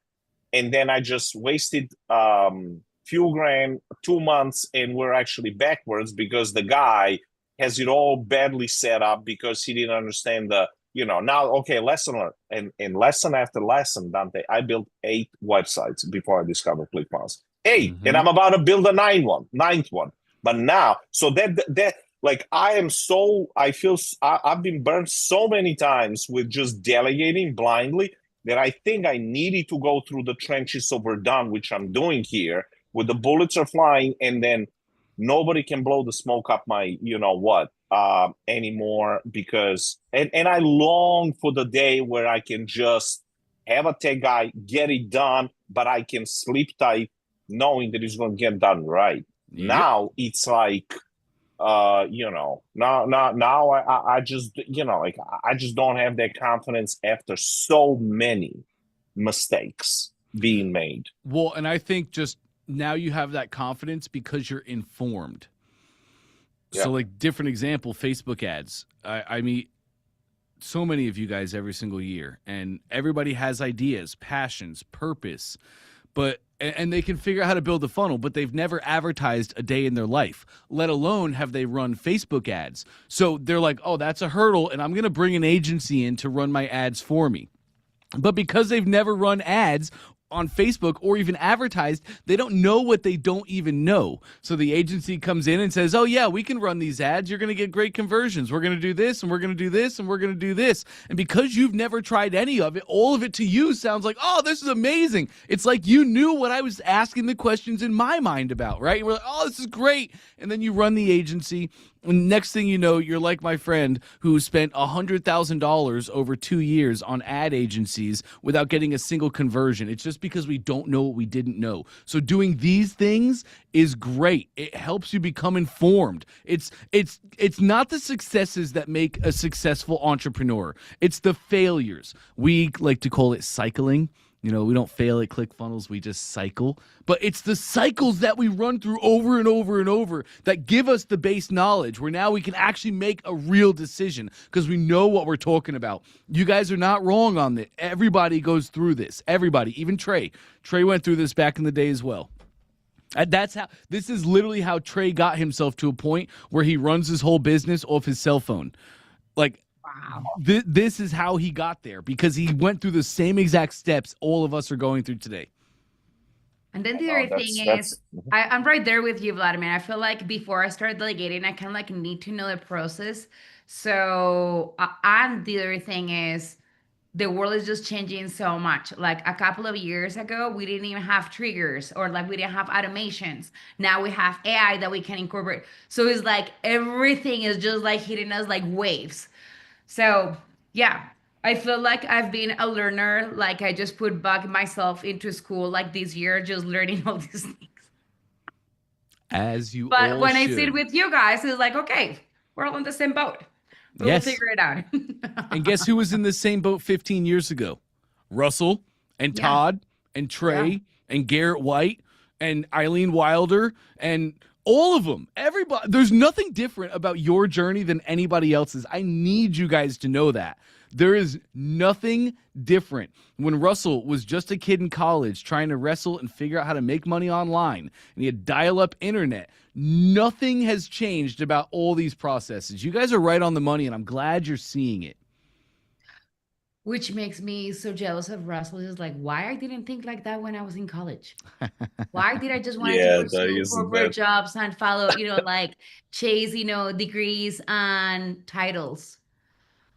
And then I just wasted few grand, 2 months, and we're actually backwards because the guy has it all badly set up because he didn't understand now, okay, lesson learned. And lesson after lesson, Dante, I built 8 websites before I discovered ClickFunnels. 8, and I'm about to build a ninth one. But now, so that like I've been burned so many times with just delegating blindly that I think I needed to go through the trenches of Verdun, which I'm doing here, with the bullets are flying, and then nobody can blow the smoke up my, anymore, because, and I long for the day where I can just have a tech guy get it done, but I can sleep tight knowing that it's going to get done right. Yep. Now it's like, now I just, I just don't have that confidence after so many mistakes being made. Well, and I think just now you have that confidence because you're informed. Yeah. So like different example, Facebook ads. I meet so many of you guys every single year, and everybody has ideas, passions, purpose, and they can figure out how to build a funnel, but they've never advertised a day in their life, let alone have they run Facebook ads. So they're like, oh, that's a hurdle, and I'm going to bring an agency in to run my ads for me. But because they've never run ads on Facebook or even advertised, they don't know what they don't even know. So the agency comes in and says, oh yeah, we can run these ads. You're going to get great conversions. We're going to do this, and we're going to do this, and we're going to do this. And because you've never tried any of it, all of it to you sounds like, oh, this is amazing. It's like you knew what I was asking the questions in my mind about, right? We're like, oh, this is great. And then you run the agency, and next thing you know, you're like my friend who spent $100,000 over 2 years on ad agencies without getting a single conversion. It's just because we don't know what we didn't know. So doing these things is great. It helps you become informed. It's not the successes that make a successful entrepreneur. It's the failures. We like to call it cycling. We don't fail at ClickFunnels, we just cycle. But it's the cycles that we run through over and over and over that give us the base knowledge, where now we can actually make a real decision because we know what we're talking about. You guys are not wrong on this. Everybody goes through this. Everybody, even Trey. Trey went through this back in the day as well. This is literally how Trey got himself to a point where he runs his whole business off his cell phone. Like, wow. This is how he got there, because he went through the same exact steps all of us are going through today. And then I the know other thing is, that's I'm right there with you, Vladimir. I feel like before I start delegating, I kind of like need to know the process. So, and the other thing is, the world is just changing so much. Like a couple of years ago, we didn't even have triggers or like we didn't have automations. Now we have AI that we can incorporate. So it's like everything is just like hitting us like waves. So yeah, I feel like I've been a learner. Like I just put back myself into school like this year, just learning all these things. As you But all when I sit should. with you guys, it's like, okay, we're all on the same boat. We will Yes. figure it out. And guess who was in the same boat 15 years ago? Russell and Yeah, Todd and yeah. Trey and Garrett White and Eileen Wilder and all of them. Everybody, there's nothing different about your journey than anybody else's. I need you guys to know that. There is nothing different. When Russell was just a kid in college trying to wrestle and figure out how to make money online, and he had dial-up internet, nothing has changed about all these processes. You guys are right on the money, and I'm glad you're seeing it. Which makes me so jealous of Russell. Is like, why I didn't think like that when I was in college. Why did I just wanted to yeah, that pursue is corporate that. jobs and follow, like chase, degrees and titles?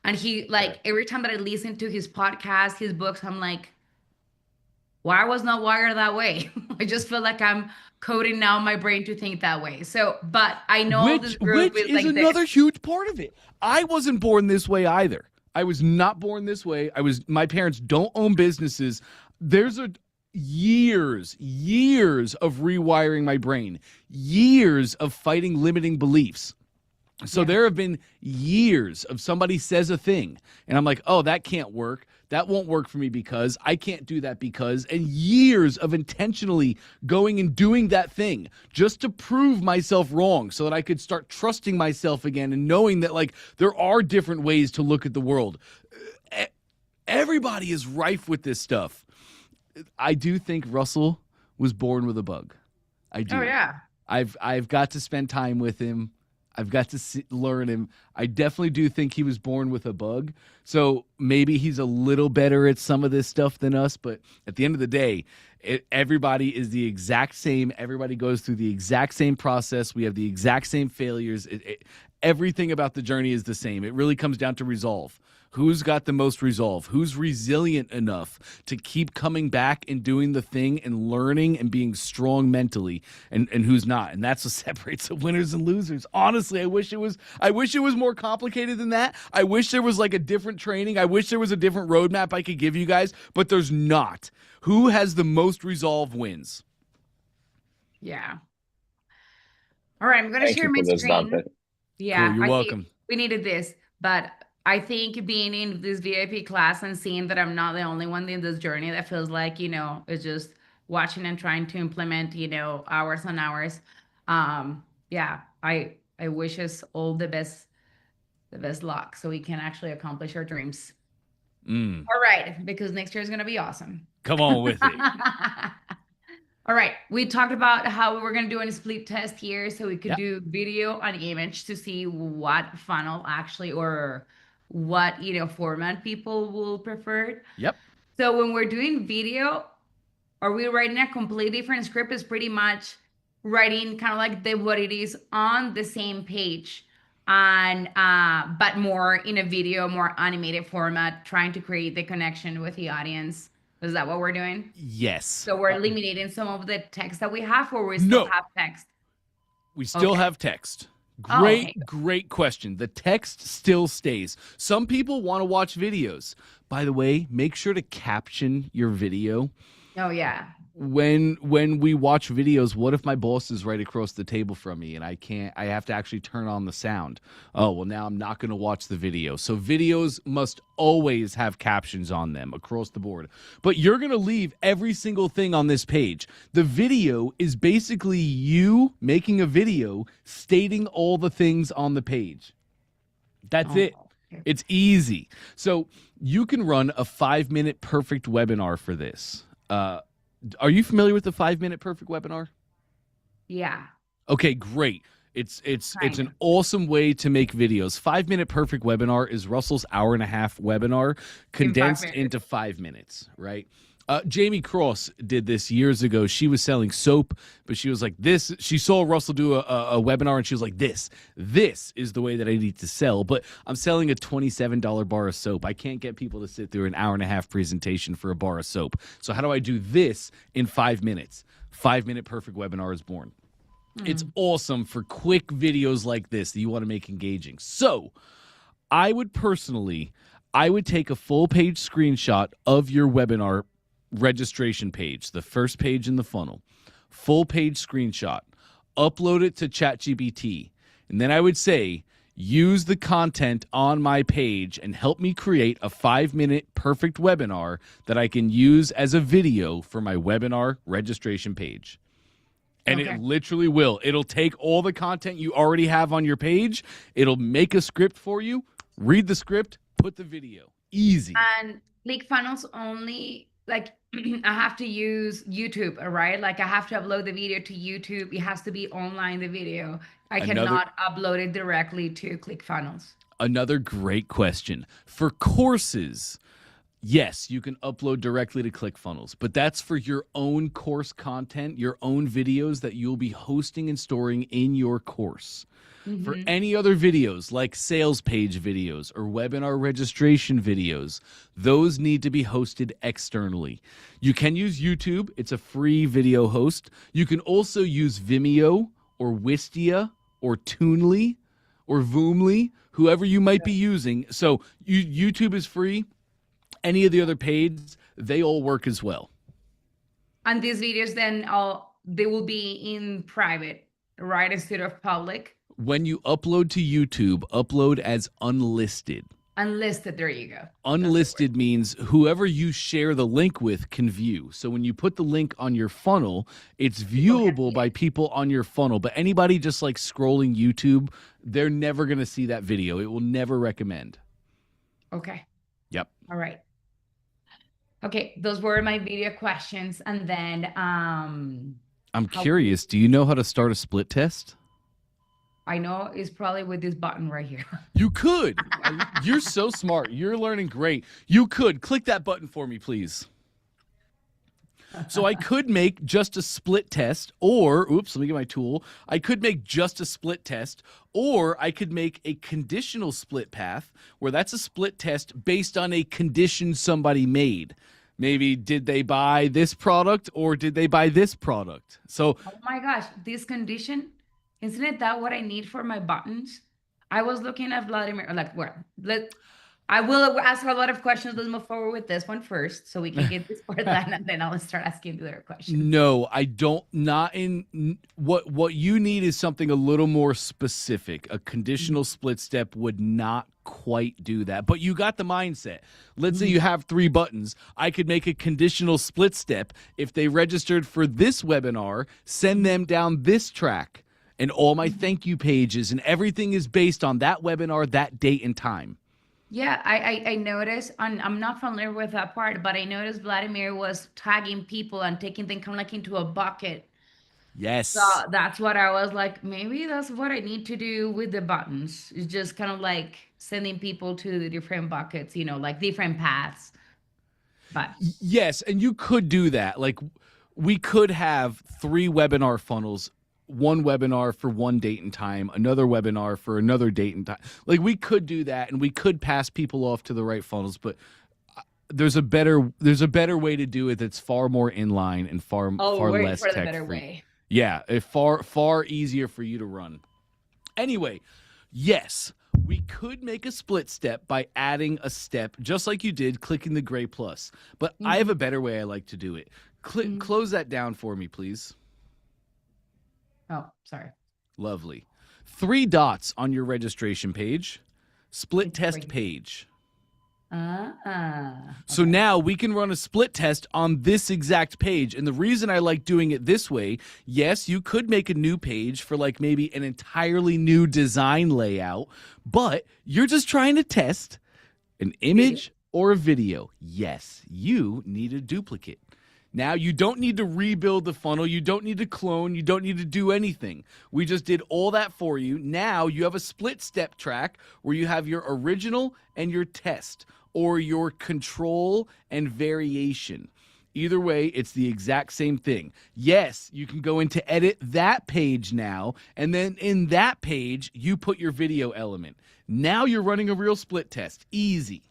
And he like every time that I listen to his podcast, his books, I'm like, why I was not wired that way? I just feel like I'm coding now my brain to think that way. So, but I know this group Which is is like this. another huge part of it. I wasn't born this way either. I was not born this way. My parents don't own businesses. There's years of rewiring my brain, years of fighting limiting beliefs. So Yeah. there have been years of somebody says a thing and I'm like, oh, that can't work. That won't work for me because I can't do that because, and years of intentionally going and doing that thing just to prove myself wrong so that I could start trusting myself again and knowing that like there are different ways to look at the world. Everybody is rife with this stuff. I do think Russell was born with a bug. I do. Oh yeah. I've got to spend time with him. I've got to learn him. I definitely do think he was born with a bug. So maybe he's a little better at some of this stuff than us. But at the end of the day, everybody is the exact same. Everybody goes through the exact same process. We have the exact same failures. Everything about the journey is the same. It really comes down to resolve. Who's got the most resolve? Who's resilient enough to keep coming back and doing the thing and learning and being strong mentally, and who's not? And that's what separates the winners and losers. Honestly, I wish it was more complicated than that. I wish there was like a different training. I wish there was a different roadmap I could give you guys, but there's not. Who has the most resolve wins. Yeah. All right, I'm gonna Thank share you my for this, screen. Dante. Yeah, Cool, you're I welcome. think we needed this, but I think being in this VIP class and seeing that I'm not the only one in this journey that feels like, it's just watching and trying to implement, hours and hours. Yeah, I wish us all the best luck so we can actually accomplish our dreams. All right, because next year is gonna be awesome. Come on with it. All right, we talked about how we were going to do a split test here so we could Yep. do video and image to see what funnel actually or what, format people will prefer. Yep. So when we're doing video, are we writing a completely different script? Is pretty much writing kind of like what it is on the same page and but more in a video, more animated format, trying to create the connection with the audience. Is that what we're doing? Yes. So we're eliminating some of the text that we have, or we No. still have text? We still Okay. have text. Oh, Great, okay. great question. The text still stays. Some people want to watch videos. By the way, make sure to caption your video. Oh yeah. When we watch videos, what if my boss is right across the table from me and I have to actually turn on the sound? Oh, well, now I'm not going to watch the video. So videos must always have captions on them across the board. But you're going to leave every single thing on this page. The video is basically you making a video stating all the things on the page. That's it. Okay. It's easy. So you can run a 5-minute perfect webinar for this. Are you familiar with the 5-minute perfect webinar? Yeah. Okay, great. It's Kind an of. awesome way to make videos. 5-minute perfect webinar is Russell's hour-and-a-half webinar condensed minutes. into 5 minutes, right? Jamie Cross did this years ago. She was selling soap, but she was like, this. She saw Russell do a webinar, and she was like, this is the way that I need to sell. But I'm selling a $27 bar of soap. I can't get people to sit through an hour-and-a-half presentation for a bar of soap. So how do I do this in 5 minutes? 5-minute perfect webinar is born. It's awesome for quick videos like this that you want to make engaging. So I would take a full-page screenshot of your webinar registration page, the first page in the funnel, full page screenshot, upload it to ChatGPT, and then I would say, use the content on my page and help me create a 5-minute perfect webinar that I can use as a video for my webinar registration page. And it literally will. It'll take all the content you already have on your page. It'll make a script for you, read the script, put the video. Easy. And ClickFunnels only, like, I have to use YouTube, right? Like, I have to upload the video to YouTube. It has to be online, the video. I cannot upload it directly to ClickFunnels. Another great question. For courses, yes, you can upload directly to ClickFunnels, but that's for your own course content, your own videos that you'll be hosting and storing in your course. For any other videos like sales page videos or webinar registration videos, those need to be hosted externally. You can use YouTube. It's a free video host. You can also use Vimeo or Wistia or Toonly or Voomly, whoever you might be using. So YouTube is free. Any of the other pages, they all work as well. And these videos then they will be in private, right, instead of public? When you upload to YouTube, upload as unlisted. Unlisted, there you go. Unlisted means whoever you share the link with can view. So when you put the link on your funnel, it's viewable by people on your funnel. But anybody just like scrolling YouTube, they're never going to see that video. It will never recommend. Okay. Yep. All right. Okay, those were my video questions. And then I'm curious, do you know how to start a split test? I know it's probably with this button right here. You could. You're so smart. You're learning great. You could. Click that button for me, please. So I could make just a split test, or, oops, let me get my tool. I could make just a split test, or I could make a conditional split path, where that's a split test based on a condition somebody made. Maybe did they buy this product, or did they buy this product? So, oh my gosh, this condition, isn't that what I need for my buttons? I was looking at Vladimir, like, I will ask a lot of questions. Let's move forward with this one first so we can get this part done, and then I'll start asking the other questions. No, I don't. Not in what you need is something a little more specific. A conditional split step would not quite do that, but you got the mindset. Let's say you have 3 buttons. I could make a conditional split step. If they registered for this webinar, send them down this track, and all my thank you pages and everything is based on that webinar, that date and time. Yeah, I noticed, and I'm not familiar with that part, but I noticed Vladimir was tagging people and taking them kind of like into a bucket. Yes. So that's what I was like, maybe that's what I need to do with the buttons. It's just kind of like sending people to the different buckets, like different paths. But yes, and you could do that. Like, we could have 3 webinar funnels. One webinar for one date and time, another webinar for another date and time. Like, we could do that, and we could pass people off to the right funnels, but there's a better way to do it that's far more in line and far less for the tech better free. way. Yeah, far easier for you to run. Anyway, yes, we could make a split step by adding a step, just like you did, clicking the gray plus. But I have a better way I like to do it. Close that down for me, please. Oh, sorry. Lovely. 3 dots on your registration page. Split test page. So now we can run a split test on this exact page. And the reason I like doing it this way, yes, you could make a new page for like maybe an entirely new design layout, but you're just trying to test an image or a video. Yes, you need a duplicate. Now, you don't need to rebuild the funnel. You don't need to clone. You don't need to do anything. We just did all that for you. Now, you have a split step track where you have your original and your test, or your control and variation. Either way, it's the exact same thing. Yes, you can go into edit that page now, and then in that page, you put your video element. Now you're running a real split test. Easy.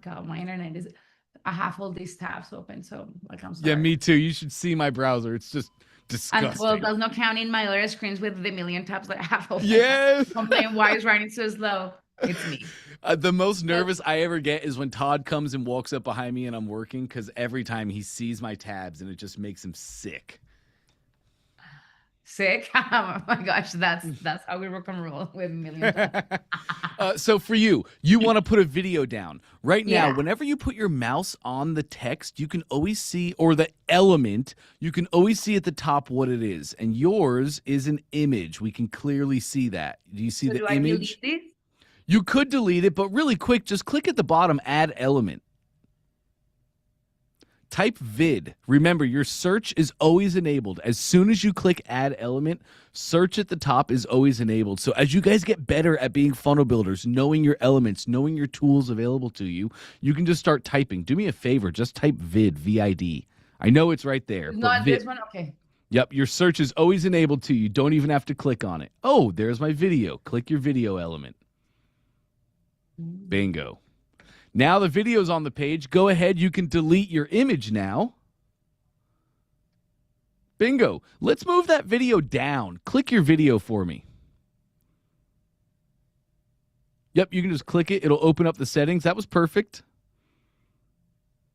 God, my internet is. I have all these tabs open, so like I'm sorry. Yeah, me too. You should see my browser. It's just disgusting. And well, does not count in my other screens with the million tabs that I have open. Yes. Complain why is writing so slow. It's me. The most nervous I ever get is when Todd comes and walks up behind me and I'm working, because every time he sees my tabs and it just makes him sick. Sick? Oh my gosh, that's how we rock and roll with million tabs. So for you want to put a video down. Right now, Yeah. whenever you put your mouse on the text, you can always see, or the element, you can always see at the top what it is. And yours is an image. We can clearly see that. Do you see So the do I image? delete this? You could delete it, but really quick, just click at the bottom, add element. Type vid. Remember, your search is always enabled. As soon as you click add element, search at the top is always enabled. So as you guys get better at being funnel builders, knowing your elements, knowing your tools available to you, you can just start typing. Do me a favor, just type vid, V-I-D. I know it's right there. but Not vid. this one? Okay. Yep, your search is always enabled to you. You don't even have to click on it. Oh, there's my video. Click your video element. Bingo. Now the video's on the page. Go ahead. You can delete your image now. Bingo. Let's move that video down. Click your video for me. Yep, you can just click it. It'll open up the settings. That was perfect.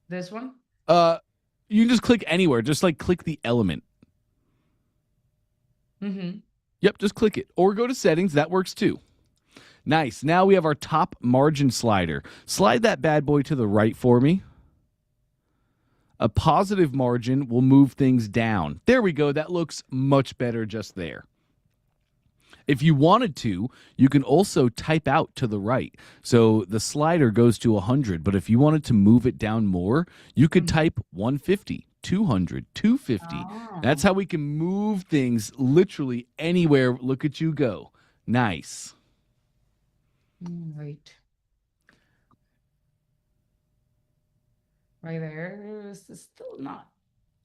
This one? You can just click anywhere. Just like click the element. Mm-hmm. Yep, just click it. Or go to settings. That works too. Nice. Now we have our top margin slider. Slide that bad boy to the right for me. A positive margin will move things down. There we go. That looks much better just there. If you wanted to, you can also type out to the right. So the slider goes to 100, but if you wanted to move it down more, you could type 150, 200, 250. Oh. That's how we can move things literally anywhere. Look at you go. Nice. Right. Right there. It's still not.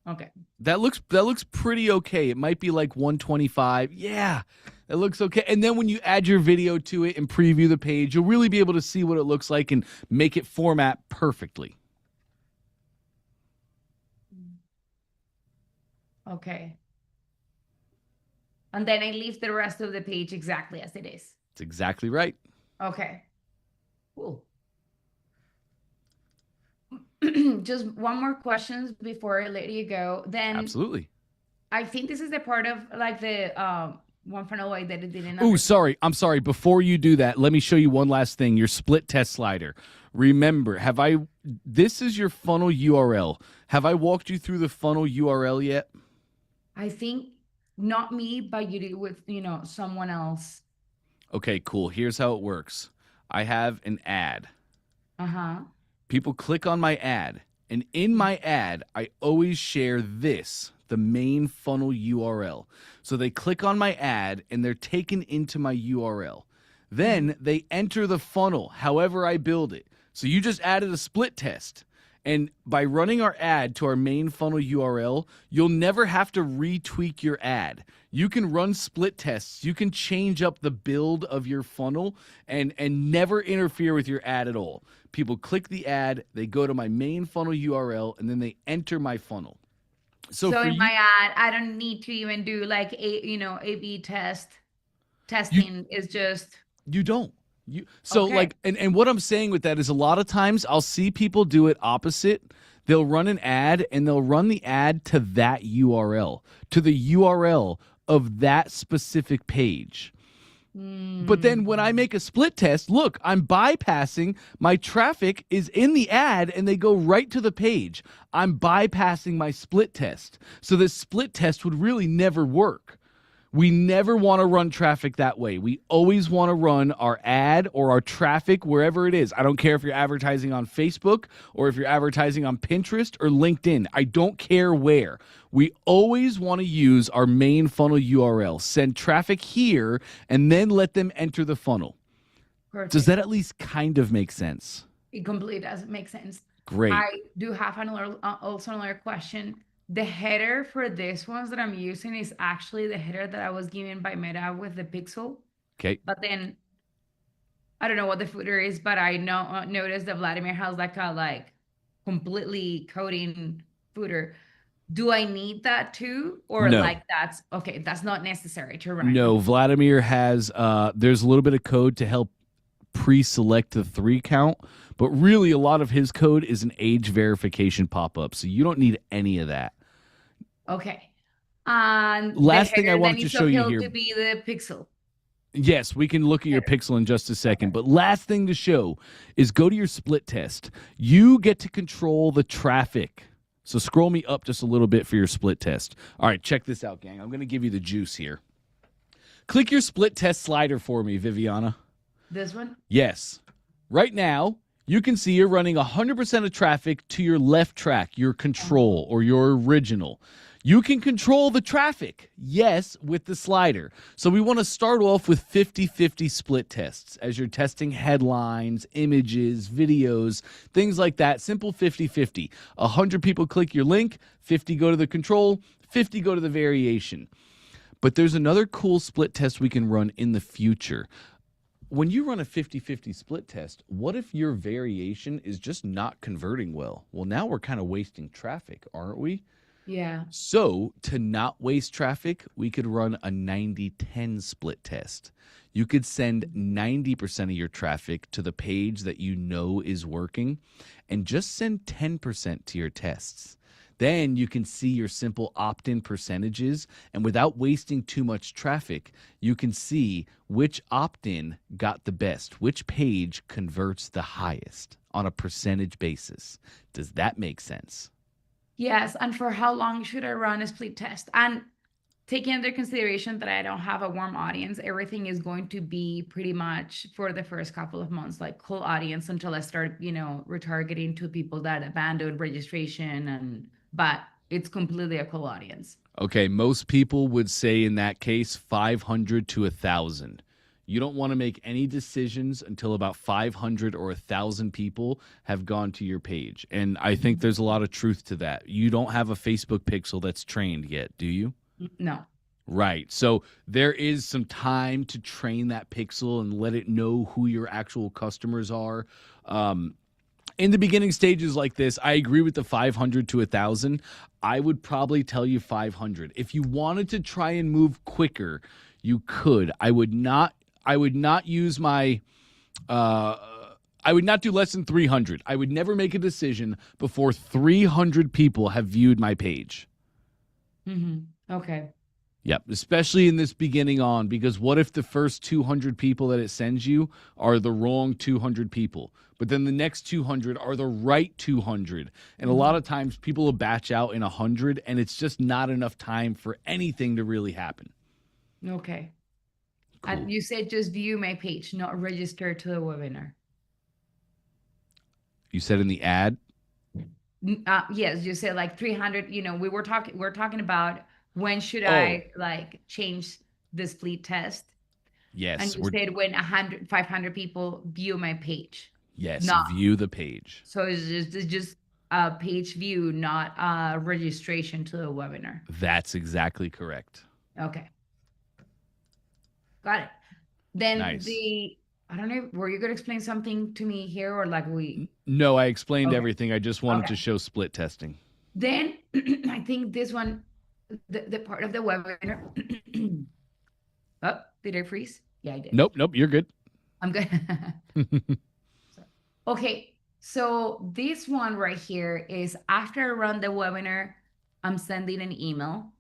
Okay. That looks pretty okay. It might be like 125. Yeah, it looks okay. And then when you add your video to it and preview the page, you'll really be able to see what it looks like and make it format perfectly. Okay. And then I leave the rest of the page exactly as it is. That's exactly right. Okay. Cool. Just one more question before I let you go. Then Absolutely. I think this is the part of like the one from away that it didn't. Oh, sorry. I'm sorry. Before you do that, let me show you one last thing. Your split test slider. Remember, this is your funnel URL. Have I walked you through the funnel URL yet? I think not me, but you do with, someone else. Okay, cool. Here's how it works. I have an ad. Uh-huh. People click on my ad, and in my ad, I always share this, the main funnel URL. So they click on my ad, and they're taken into my URL. Then they enter the funnel, however I build it. So you just added a split test. And by running our ad to our main funnel URL, you'll never have to retweak your ad. You can run split tests. You can change up the build of your funnel and never interfere with your ad at all. People click the ad, they go to my main funnel URL, and then they enter my funnel. So in my ad, I don't need to even do like A/B testing is just. You don't. So Okay. like, and what I'm saying with that is a lot of times I'll see people do it opposite. They'll run an ad and they'll run the ad to that URL, to the URL of that specific page. But then when I make a split test, look, I'm bypassing, my traffic is in the ad and they go right to the page. I'm bypassing my split test. So this split test would really never work. We never want to run traffic that way. We always want to run our ad or our traffic wherever it is. I don't care if you're advertising on Facebook or if you're advertising on Pinterest or LinkedIn. I don't care where. We always want to use our main funnel URL. Send traffic here and then let them enter the funnel. Perfect. Does that at least kind of make sense? It completely does make sense. Great. I do have also another question. The header for this ones that I'm using is actually the header that I was given by Meta with the Pixel. Okay. But then I don't know what the footer is, but I noticed that Vladimir has like a completely coding footer. Do I need that too? Or No. like that's okay, that's not necessary to run. No, Vladimir has there's a little bit of code to help pre-select the 3 count, but really a lot of his code is an age verification pop-up, so you don't need any of that. Okay. And Last the thing I header wanted then to is show you uphill here. to be the Pixel. Yes, we can look at your pixel in just a second, but last thing to show is go to your split test. You get to control the traffic. So scroll me up just a little bit for your split test. All right, check this out, gang. I'm going to give you the juice here. Click your split test slider for me, Viviana. This one? Yes. Right now, you can see you're running 100% of traffic to your left track, your control or your original. You can control the traffic, yes, with the slider. So we want to start off with 50-50 split tests as you're testing headlines, images, videos, things like that. Simple 50-50. 100 people click your link, 50 go to the control, 50 go to the variation. But there's another cool split test we can run in the future. When you run a 50-50 split test, what if your variation is just not converting well? Well, now we're kind of wasting traffic, aren't we? Yeah. So to not waste traffic, we could run a 90-10 split test. You could send 90% of your traffic to the page that you know is working and just send 10% to your tests. Then you can see your simple opt-in percentages, and without wasting too much traffic, you can see which opt-in got the best, which page converts the highest on a percentage basis. Does that make sense? Yes, and for how long should I run a split test? And taking into consideration that I don't have a warm audience, everything is going to be pretty much for the first couple of months, like cold audience until I start, retargeting to people that abandoned registration but it's completely a cold audience. Okay, most people would say in that case 500 to 1,000. You don't want to make any decisions until about 500 or 1,000 people have gone to your page. And I think there's a lot of truth to that. You don't have a Facebook pixel that's trained yet, do you? No. Right. So there is some time to train that pixel and let it know who your actual customers are. In the beginning stages like this, I agree with the 500 to 1,000. I would probably tell you 500. If you wanted to try and move quicker, you could. I would not use my I would not do less than 300. I would never make a decision before 300 people have viewed my page. Okay. Yep, especially in this beginning on, because what if the first 200 people that it sends you are the wrong 200 people, but then the next 200 are the right 200? And a lot of times people will batch out in 100, and it's just not enough time for anything to really happen. Okay. Cool. And you said just view my page, not register to the webinar. You said in the ad? Yes, you said like 300, we're talking about when should I change the split test? Yes. And you said when 500 people view my page. Yes, view the page. So it's just a page view, not a registration to the webinar. That's exactly correct. Okay. Got it. Then nice. I don't know, were you going to explain something to me here or like we? No, I explained everything. I just wanted to show split testing. Then I think this one, the part of the webinar. Oh, did I freeze? Yeah, I did. Nope, you're good. I'm good. Okay, so this one right here is after I run the webinar, I'm sending an email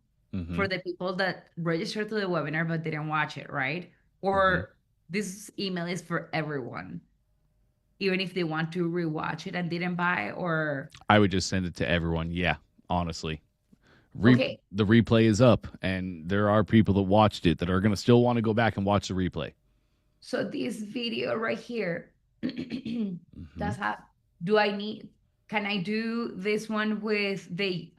for the people that registered to the webinar but didn't watch it, right? Or this email is for everyone, even if they want to rewatch it and didn't buy, or? I would just send it to everyone, yeah, honestly. Okay. The replay is up, and there are people that watched it that are going to still want to go back and watch the replay. So this video right here, can I do this one with the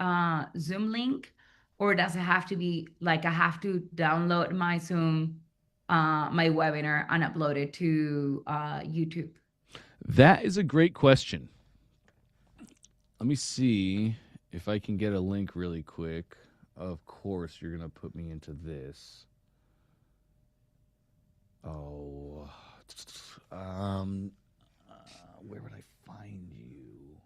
Zoom link, or does it have to be like I have to download my Zoom, my webinar and upload it to YouTube? That is a great question. Let me see if I can get a link really quick. Of course, you're going to put me into this. Oh, where would I find you?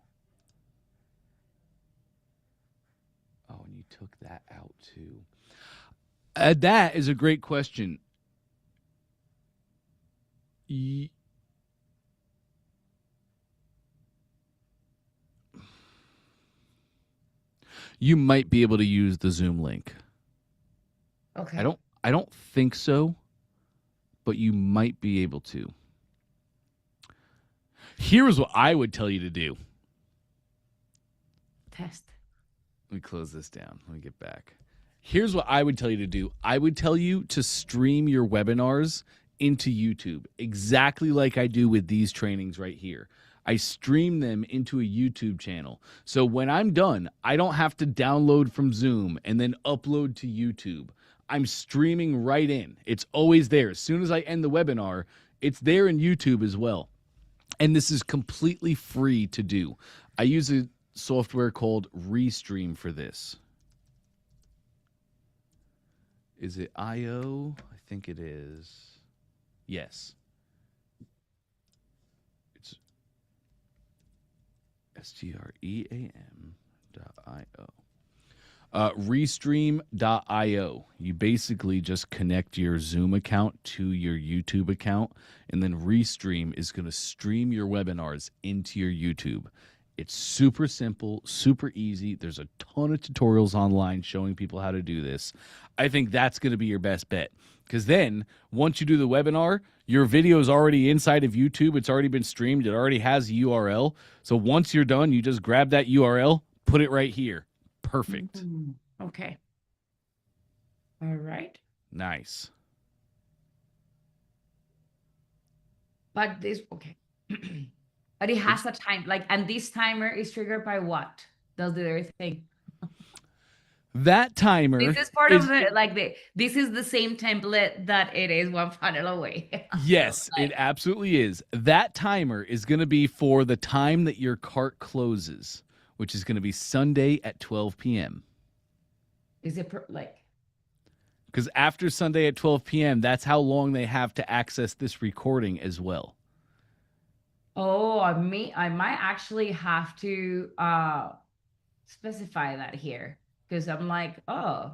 Oh, and you took that out too. That is a great question. You might be able to use the Zoom link. Okay. I don't think so, but you might be able to. Here's what I would tell you to do. Test. Let me close this down. Let me get back. Here's what I would tell you to do. I would tell you to stream your webinars into YouTube, exactly like I do with these trainings right here. I stream them into a YouTube channel. So when I'm done, I don't have to download from Zoom and then upload to YouTube. I'm streaming right in. It's always there. As soon as I end the webinar, it's there in YouTube as well. And this is completely free to do. I use a software called Restream for this. Is it IO? I think it is. Yes. It's stream.io. Restream.io. You basically just connect your Zoom account to your YouTube account, and then Restream is going to stream your webinars into your YouTube. It's super simple, super easy. There's a ton of tutorials online showing people how to do this. I think that's going to be your best bet, because then once you do the webinar, your video is already inside of YouTube. It's already been streamed. It already has a URL. So once you're done, you just grab that URL, put it right here. Perfect. Okay. All right. Nice. But this, okay. But it has a time, like, and this timer is triggered by what? Does the other thing? That timer. This is part of it, like this is the same template that it is one funnel away. Yes, Like, it absolutely is. That timer is going to be for the time that your cart closes, which is going to be Sunday at 12 p.m. is it like? Because after Sunday at 12 p.m., that's how long they have to access this recording as well. Oh, I might actually have to specify that here, because I'm like, oh,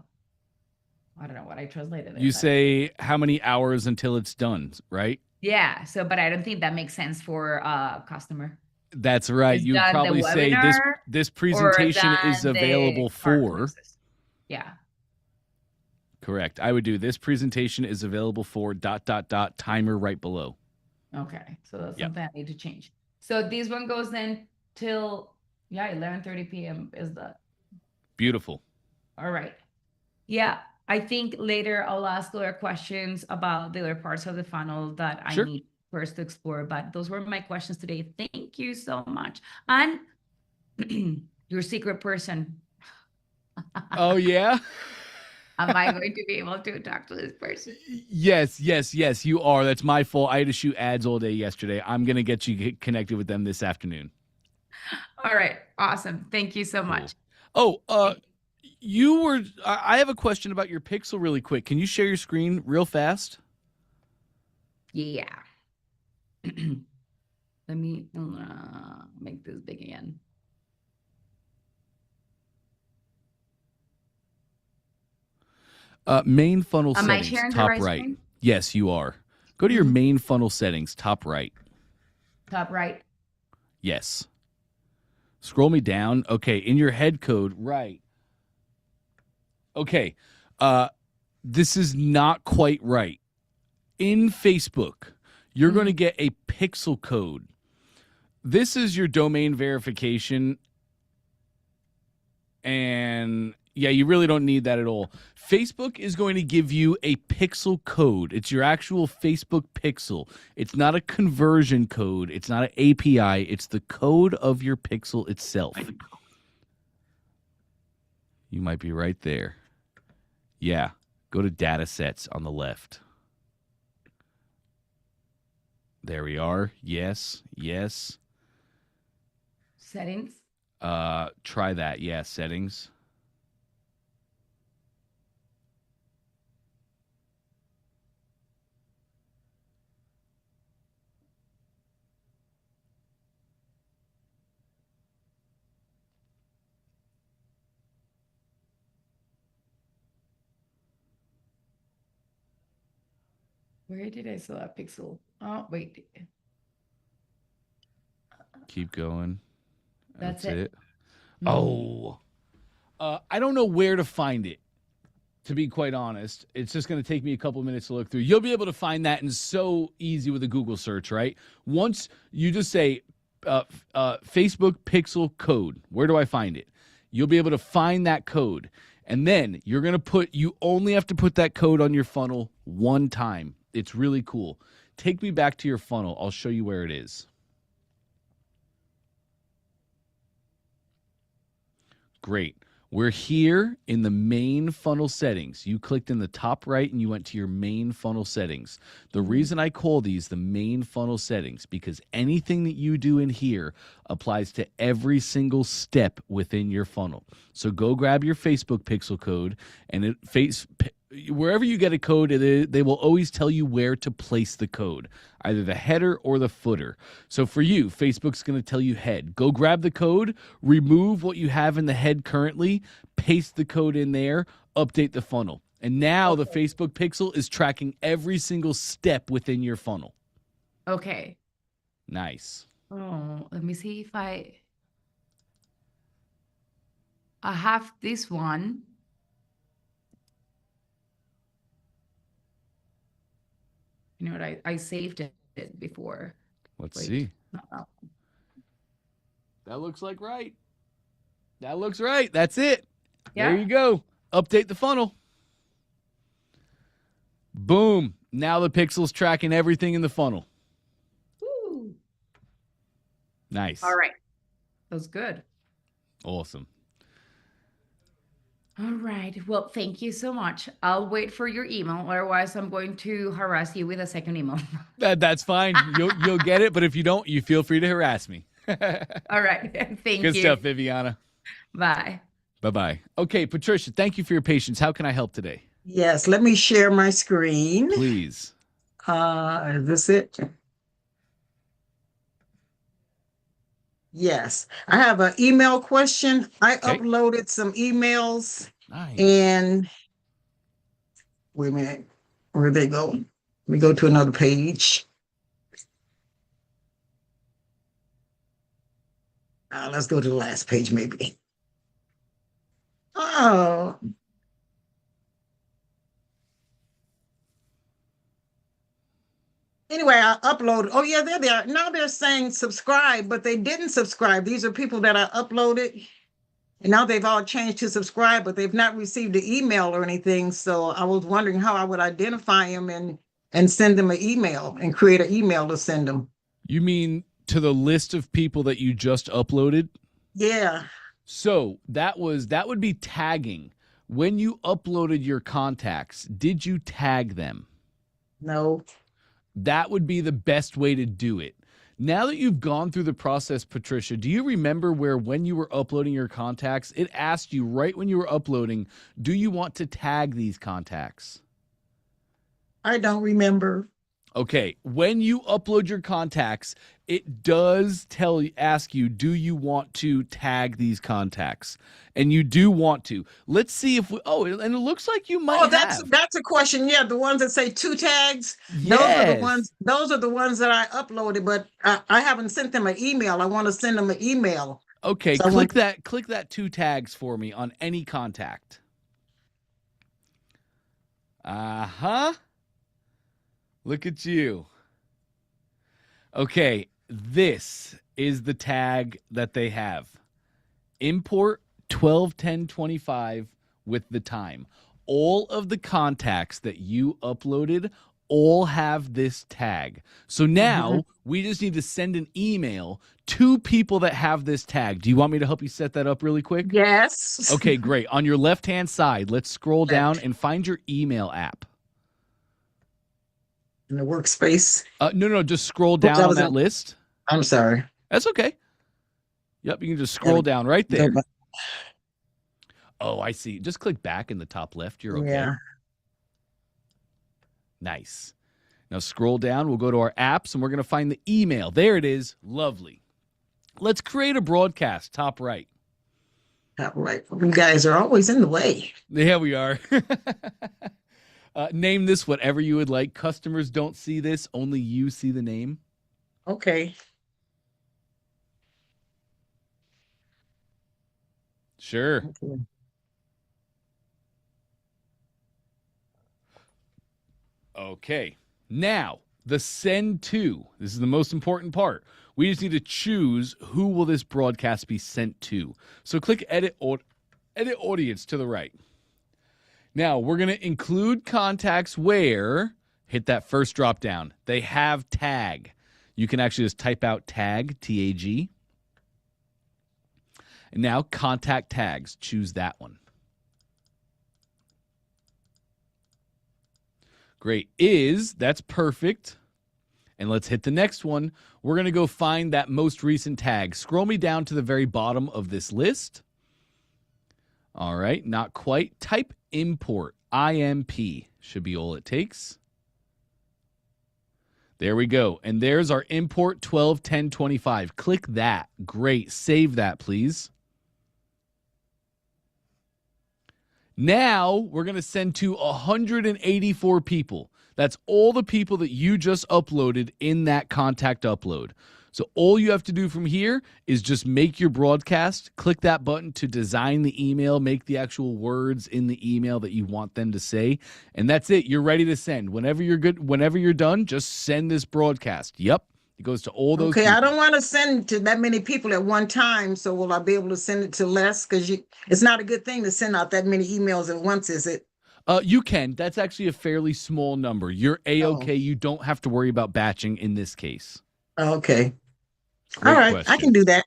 I don't know what I translated there. You say how many hours until it's done, right? Yeah. So, but I don't think that makes sense for customer. That's right. Is You would that the probably say this webinar presentation or is that the available cart for. closes? Yeah. Correct. I would do this presentation is available for ... timer right below. Okay. So that's Yep. something I need to change. So this one goes then till 11:30 p.m. is the Beautiful. all right. Yeah. I think later I'll ask other questions about the other parts of the funnel that I Sure. need first to explore. But those were my questions today. Thank you so much. And your secret person. Oh, yeah? Am I going to be able to talk to this person? Yes, you are. That's my fault. I had to shoot ads all day yesterday. I'm going to get you connected with them this afternoon. All right. Awesome. Thank you so much. Oh, I have a question about your Pixel really quick. Can you share your screen real fast? Yeah. Let me make this big again. Main funnel Am I settings, sharing the top right right. screen? Yes, you are. Go to your main funnel settings, top right. Top right. Yes. Scroll me down. Okay, in your head code, right. Okay. This is not quite right. In Facebook, you're going to get a pixel code. This is your domain verification. And yeah, you really don't need that at all. Facebook is going to give you a pixel code. It's your actual Facebook pixel. It's not a conversion code. It's not an API. It's the code of your pixel itself. You might be right there. Yeah. Go to data sets on the left. There we are. Yes. Settings. Try that. Yeah, settings. Where did I saw that pixel? Oh, wait. Keep going. That's That's it. Mm. Oh, I don't know where to find it. To be quite honest, it's just going to take me a couple minutes to look through. You'll be able to find that, and so easy with a Google search, right? Once you just say Facebook pixel code, where do I find it? You'll be able to find that code, and then you're going to you only have to put that code on your funnel one time. It's really cool. Take me back to your funnel. I'll show you where it is. Great. We're here in the main funnel settings. You clicked in the top right and you went to your main funnel settings. The reason I call these the main funnel settings, because anything that you do in here applies to every single step within your funnel. So go grab your Facebook pixel code, and wherever you get a code, they will always tell you where to place the code, either the header or the footer. So for you, Facebook's going to tell you head. Go grab the code, remove what you have in the head currently, paste the code in there, update the funnel. And now the Facebook pixel is tracking every single step within your funnel. Okay. Nice. Oh, let me see if I have this one. You know what? I saved it before. Let's see. Uh-oh. That looks like right. That looks right. That's it. Yeah. There you go. Update the funnel. Boom. Now the pixel's tracking everything in the funnel. Woo. Nice. All right. That was good. Awesome. All right. Well, thank you so much. I'll wait for your email. Otherwise, I'm going to harass you with a second email. That's fine. You'll get it. But if you don't, you feel free to harass me. All right. Thank you. Good stuff, Viviana. Bye. Bye-bye. Okay, Patricia, thank you for your patience. How can I help today? Yes, let me share my screen. Please. Is this it? Yes, I have an email question. I uploaded some emails. Nice. And wait a minute, where'd they go? Let me go to another page. Let's go to the last page, maybe. Oh. Anyway, I uploaded. Oh, yeah, there they are. Now they're saying subscribe, but they didn't subscribe. These are people that I uploaded. And now they've all changed to subscribe, but they've not received an email or anything. So I was wondering how I would identify them and send them an email and create an email to send them. You mean to the list of people that you just uploaded? Yeah. So that would be tagging. When you uploaded your contacts, did you tag them? No. That would be the best way to do it. Now that you've gone through the process, Patricia, do you remember where when you were uploading your contacts, it asked you right when you were uploading, do you want to tag these contacts? I don't remember. Okay, when you upload your contacts, it does ask you, do you want to tag these contacts? And you do want to. Let's see if and it looks like you might have. That's a question. Yeah, the ones that say 2 tags. Yes. Those are the ones that I uploaded, but I haven't sent them an email. I want to send them an email. Okay, so click that 2 tags for me on any contact. Uh-huh. Look at you. Okay, this is the tag that they have. Import 12/10/25 with the time. All of the contacts that you uploaded all have this tag. So now we just need to send an email to people that have this tag. Do you want me to help you set that up really quick? Yes. Okay, great. On your left-hand side, let's scroll down and find your email app. In the workspace? No, just scroll down on that list. I'm sorry. That's okay. Yep, you can just scroll down right there. back. Oh, I see. Just click back in the top left. You're okay. Yeah. Nice. Now scroll down. We'll go to our apps, and we're going to find the email. There it is. Lovely. Let's create a broadcast. Top right. Top right. You guys are always in the way. Yeah, we are. Name this whatever you would like. Customers don't see this. Only you see the name. Okay. Sure. Okay. Okay. Now, the send to. This is the most important part. We just need to choose who will this broadcast be sent to. So click edit audience to the right. Now, we're going to include contacts where, hit that first drop down. They have tag. You can actually just type out tag, T-A-G. And now contact tags. Choose that one. Great. That's perfect. And let's hit the next one. We're going to go find that most recent tag. Scroll me down to the very bottom of this list. All right, not quite. Type import, IMP, should be all it takes. There we go. And there's our import 121025. Click that. Great. Save that, please. Now we're going to send to 184 people. That's all the people that you just uploaded in that contact upload. So all you have to do from here is just make your broadcast, click that button to design the email, make the actual words in the email that you want them to say, and that's it. You're ready to send. Whenever you're done, just send this broadcast. Yep. It goes to all those Okay, people. I don't want to send to that many people at one time, so will I be able to send it to less? Because it's not a good thing to send out that many emails at once, is it? You can. That's actually a fairly small number. You're A-okay. You don't have to worry about batching in this case. Okay. Great All right, question. I can do that.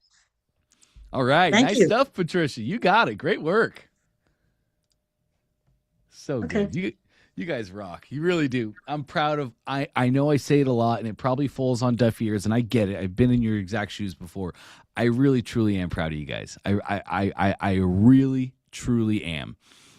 All right. Thank Nice you. stuff, Patricia. You got it. Great work. So Okay. good. You guys rock. You really do. I'm proud of I know I say it a lot and it probably falls on deaf ears, and I get it. I've been in your exact shoes before. I really truly am proud of you guys. I really truly am.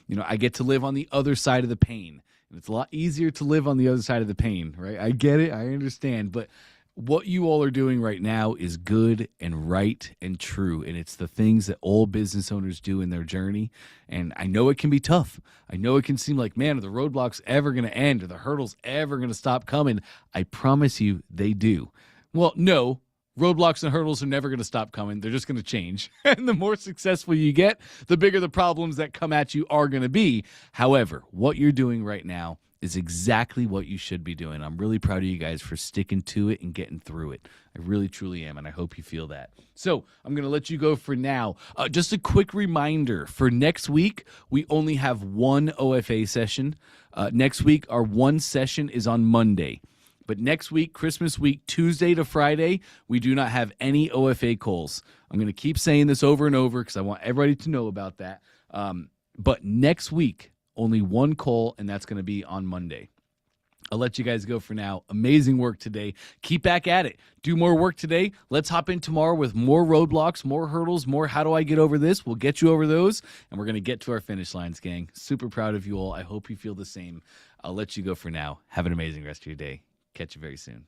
You know, I get to live on the other side of the pain. And it's a lot easier to live on the other side of the pain, right? I get it. I understand. But what you all are doing right now is good and right and true. And it's the things that all business owners do in their journey. And I know it can be tough. I know it can seem like, man, are the roadblocks ever going to end? Are the hurdles ever going to stop coming? I promise you they do. Well, no. Roadblocks and hurdles are never going to stop coming. They're just going to change. And the more successful you get, the bigger the problems that come at you are going to be. However, what you're doing right now is exactly what you should be doing. I'm really proud of you guys for sticking to it and getting through it. I really, truly am, and I hope you feel that. So I'm going to let you go for now. Just a quick reminder, for next week, we only have one OFA session. Next week, our one session is on Monday. But next week, Christmas week, Tuesday to Friday, we do not have any OFA calls. I'm going to keep saying this over and over because I want everybody to know about that. But next week, only one call, and that's going to be on Monday. I'll let you guys go for now. Amazing work today. Keep back at it. Do more work today. Let's hop in tomorrow with more roadblocks, more hurdles, more how do I get over this? We'll get you over those, and we're going to get to our finish lines, gang. Super proud of you all. I hope you feel the same. I'll let you go for now. Have an amazing rest of your day. Catch you very soon.